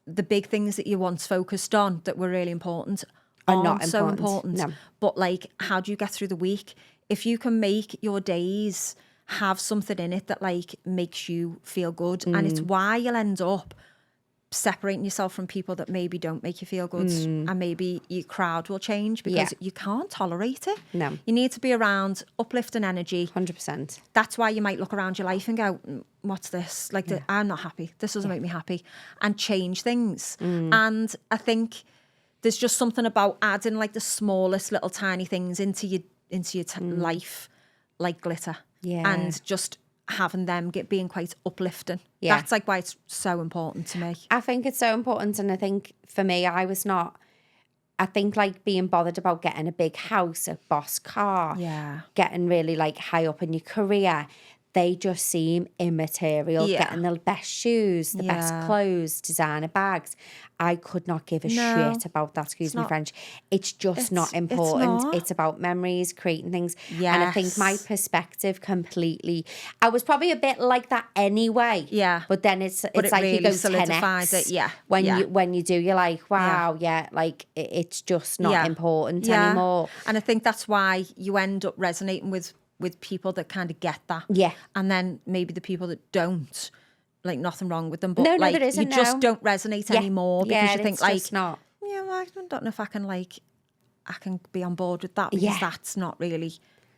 big things that you once focused on that were really important are not so important. No. But like, how do you get through the week? If you can make your days have something in it that like makes you feel good, and it's why you'll end up separating yourself from people that maybe don't make you feel good, and maybe your crowd will change, because you can't tolerate it. No, you need to be around uplifting energy. 100%. That's why you might look around your life and go, what's this? Like, I'm not happy. This doesn't make me happy, and change things. And I think there's just something about adding like the smallest little tiny things into your life, like glitter, and just having them being quite uplifting. That's like why it's so important to me. I think it's so important, and I think for me, I think like being bothered about getting a big house, a boss car, getting really like high up in your career, they just seem immaterial. Getting the best shoes, the best clothes, designer bags. I could not give a shit about that, excuse me French. It's just not important. It's about memories, creating things. Yes. And I think my perspective completely, I was probably a bit like that anyway. Yeah. But then it's it like really you go solidifies 10x. it. When you do, you're like, wow, like it's just not important anymore. And I think that's why you end up resonating with people that kind of get that. Yeah. And then maybe the people that don't, like, nothing wrong with them, but no, like there isn't, you just don't resonate anymore, because you think like, not. Well, I don't know if I can be on board with that, because that's not really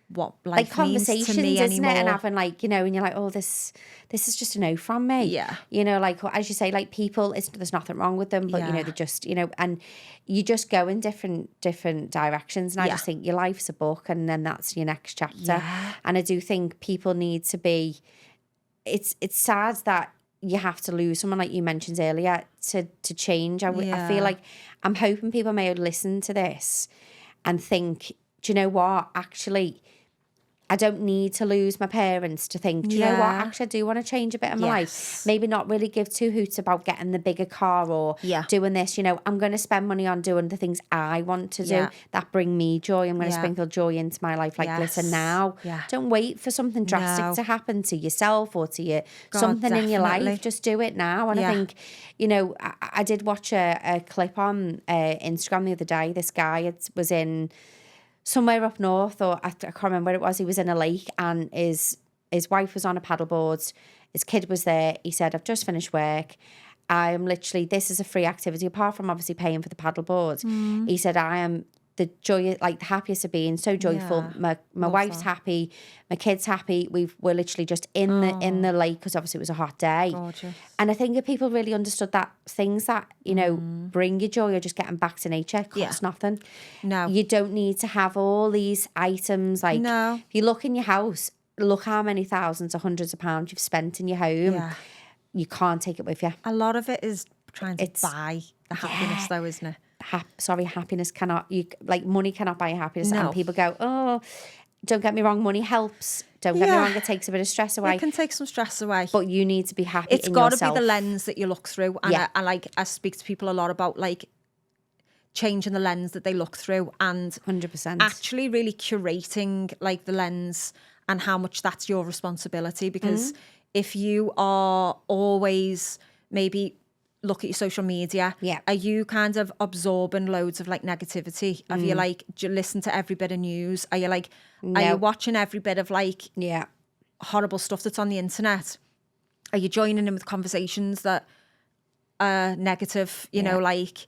what like life means to conversations, me isn't anymore. it? And having like, you know, and you're like, oh, this is just a no from me. Yeah. You know, like as you say, like people, there's nothing wrong with them, but you know, Yeah. they just, you know, and you just go in different directions. And I Yeah. just think your life's a book, and then that's your next chapter. Yeah. And I do think people need to be. It's sad that you have to lose someone, like you mentioned earlier, to change. I feel like I'm hoping people may listen to this and think, do you know what? Actually, I don't need to lose my parents to think, do you know what? Actually, I do want to change a bit of my life. Maybe not really give two hoots about getting the bigger car or doing this. You know, I'm going to spend money on doing the things I want to do that bring me joy. I'm going to sprinkle joy into my life like glitter now. Don't wait for something drastic to happen to yourself or to something in your life. Just do it now. And I think, you know, I did watch a clip on Instagram the other day. This guy was in somewhere up north, or I can't remember where it was. He was in a lake, and his wife was on a paddleboard. His kid was there. He said, I've just finished work. This is a free activity, apart from obviously paying for the paddleboard. He said, I am the happiest of being, so joyful. My wife's happy, my kid's happy. We're literally just in the lake, because obviously it was a hot day. Gorgeous. And I think if people really understood that things that, you know, bring you joy, or just getting back to nature, costs nothing. No. You don't need to have all these items. Like, if you look in your house, look how many thousands or hundreds of pounds you've spent in your home. Yeah. You can't take it with you. A lot of it is trying to buy the happiness, though, isn't it? Happiness cannot, money cannot buy happiness. No. And people go, oh, don't get me wrong, money helps. Don't get me wrong, it takes a bit of stress away. It can take some stress away. But you need to be happy in yourself. It's got to be the lens that you look through. And I speak to people a lot about like changing the lens that they look through, and 100% actually really curating like the lens and how much that's your responsibility. Because if you are always maybe look at your social media, are you kind of absorbing loads of like negativity? Have you like, do you listen to every bit of news? Are you like, are you watching every bit of like horrible stuff that's on the internet? Are you joining in with conversations that are negative? You know, like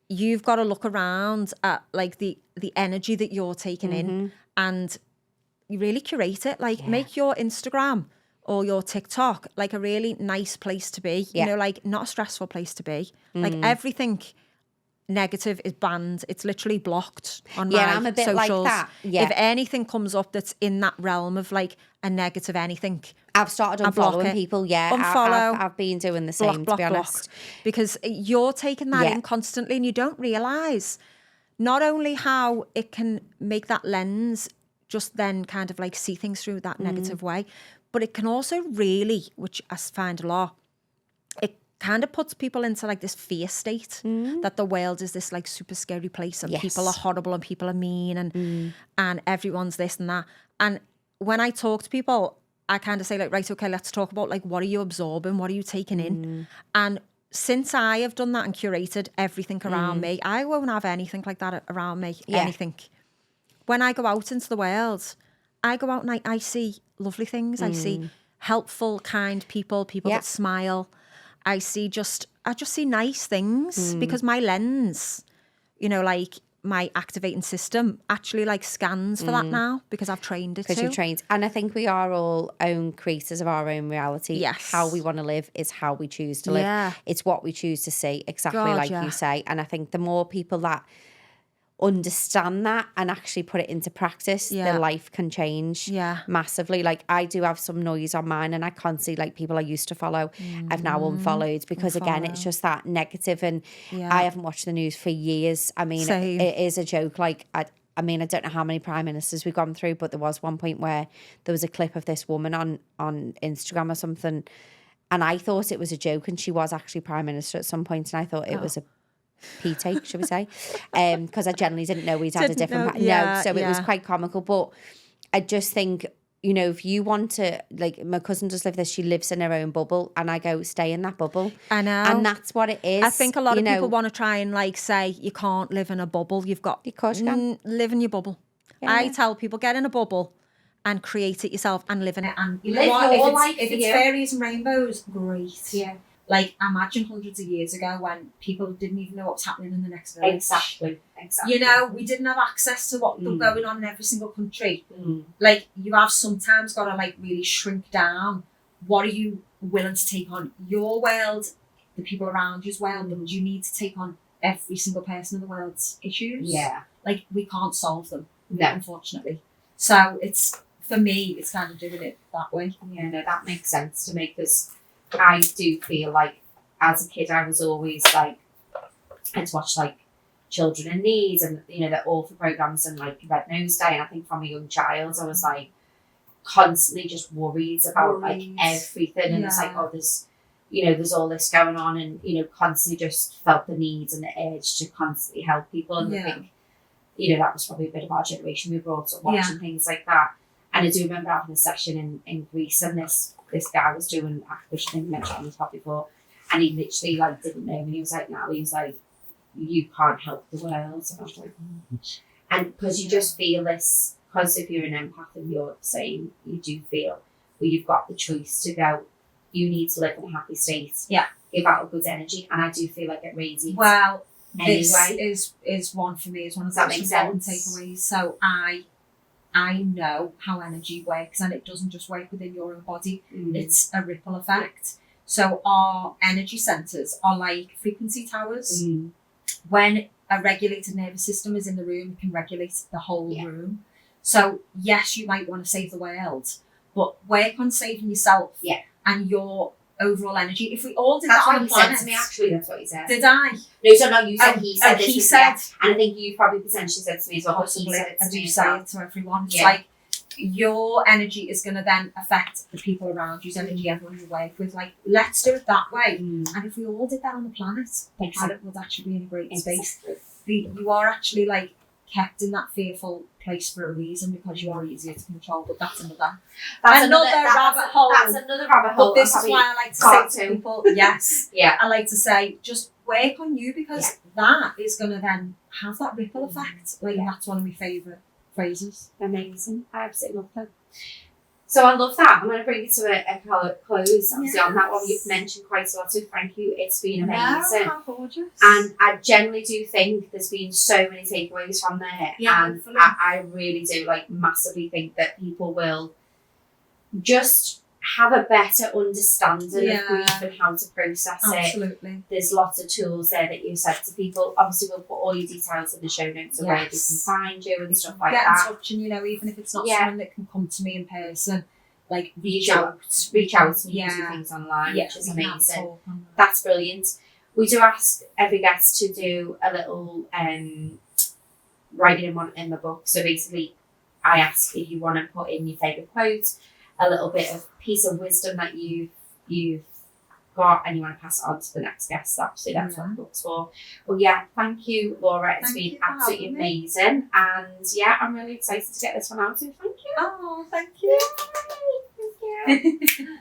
you've got to look around at like the energy that you're taking in, and you really curate it. Like make your Instagram or your TikTok like a really nice place to be, you know, like not a stressful place to be. Like everything negative is banned. It's literally blocked on my I'm a bit socials. like that. If anything comes up that's in that realm of like a negative anything, I've started unfollowing people. Unfollow. I've been doing the same, to be honest. Because you're taking that in constantly, and you don't realise not only how it can make that lens just then kind of like see things through that negative way, but it can also really, which I find a lot, it kind of puts people into like this fear state that the world is this like super scary place, and people are horrible and people are mean, and everyone's this and that. And when I talk to people, I kind of say like, right, okay, let's talk about like, what are you absorbing? What are you taking in? And since I have done that and curated everything around me, I won't have anything like that around me, anything. When I go out into the world, I go out and I see lovely things. I see helpful, kind people that smile. I just see nice things because my lens, you know, like my activating system actually like scans for that now, because I've trained it to. Because you've trained. And I think we are all own creators of our own reality. Yes. How we want to live is how we choose to live. Yeah. It's what we choose to see, exactly you say. And I think the more people that understand that and actually put it into practice, their life can change massively. Like I do have some noise on mine, and I can't see like people I used to follow I've now unfollowed, because again it's just that negative, and I haven't watched the news for years. I mean, it is a joke. Like I mean, I don't know how many prime ministers we've gone through, but there was one point where there was a clip of this woman on Instagram or something, and I thought it was a joke, and she was actually prime minister at some point, and I thought it was a take, should we say, because I generally didn't know we'd had a different so it was quite comical. But I just think, you know, if you want to, like my cousin does live this, she lives in her own bubble, and I go, stay in that bubble. I know, and that's what it is. I think a lot of people want to try and like say you can't live in a bubble. You've got to live in your bubble. I tell people, get in a bubble and create it yourself and live in it. And you know what? If it's fairies and rainbows, great. Yeah. Like, imagine hundreds of years ago when people didn't even know what was happening in the next village. Exactly. You know, we didn't have access to what was going on in every single country. Like, you have sometimes got to, like, really shrink down. What are you willing to take on? Your world, the people around you's world, but you need to take on every single person in the world's issues. Yeah. Like, we can't solve them, No. unfortunately. So it's, for me, it's kind of doing it that way. Yeah, no, that makes sense to me, because I do feel like as a kid I was always like, I'd watch like Children in Need and, you know, the awful programs and like Red Nose Day, and I think from a young child I was like constantly just worried about like everything, and it's like, oh, there's, you know, there's all this going on, and, you know, constantly just felt the need and the urge to constantly help people, and I think, you know, that was probably a bit of our generation. We brought up watching things like that. And I do remember having a session in Greece, and this guy was doing, which I think I mentioned on the top before, and he literally like didn't know me, and he was like, Natalie, he was like, you can't help the world. And I was like, and because you just feel this, because if you're an empath and you're saying, you do feel, well, you've got the choice to go, you need to live in a happy state, give out a good energy, and I do feel like it radiates. Well, anyway. This is one for me, is one of the most important takeaways. So I know how energy works, and it doesn't just work within your own body. It's a ripple effect. So our energy centers are like frequency towers. When a regulated nervous system is in the room, it can regulate the whole room. So yes, you might want to save the world, but work on saving yourself and your overall energy. If we all did that on the planet, said to me, actually, that's what he said. Did I? No, so no, you said he said. He said, and I think you probably potentially said to me as well. Possibly, I do say it to everyone. It's like, your energy is going to then affect the people around you, energy, everyone you work with. Like, let's do it that way. And if we all did that on the planet, the planet would actually be in a great space. You are actually like kept in that fearful place for a reason, because you are easier to control. But that's another rabbit hole. That's another rabbit hole. But this is why I like to say to people, I like to say, just work on you, because that is going to then have that ripple effect. Like, that's one of my favourite phrases. Amazing. I absolutely love that. So I love that. I'm going to bring it to a close. Obviously, on that one, you've mentioned quite a lot, so thank you. It's been amazing. How gorgeous. And I generally do think there's been so many takeaways from there. And I really do massively think that people will just have a better understanding of grief and how to process it. There's lots of tools there that you said to people. Obviously, we'll put all your details in the show notes of where they can find you and stuff like that. Get in touch, and, you know, even if it's not someone that can come to me in person, like, reach out to me, do things online, which is amazing. That's brilliant. We do ask every guest to do a little writing in the book. So basically, I ask if you want to put in your favourite quote, a little bit of piece of wisdom that you've got, and you want to pass it on to the next guest. Absolutely, that's what the book's for. Well, thank you, Laura. It's been absolutely amazing, and I'm really excited to get this one out. So thank you. Oh, thank you. Thank you.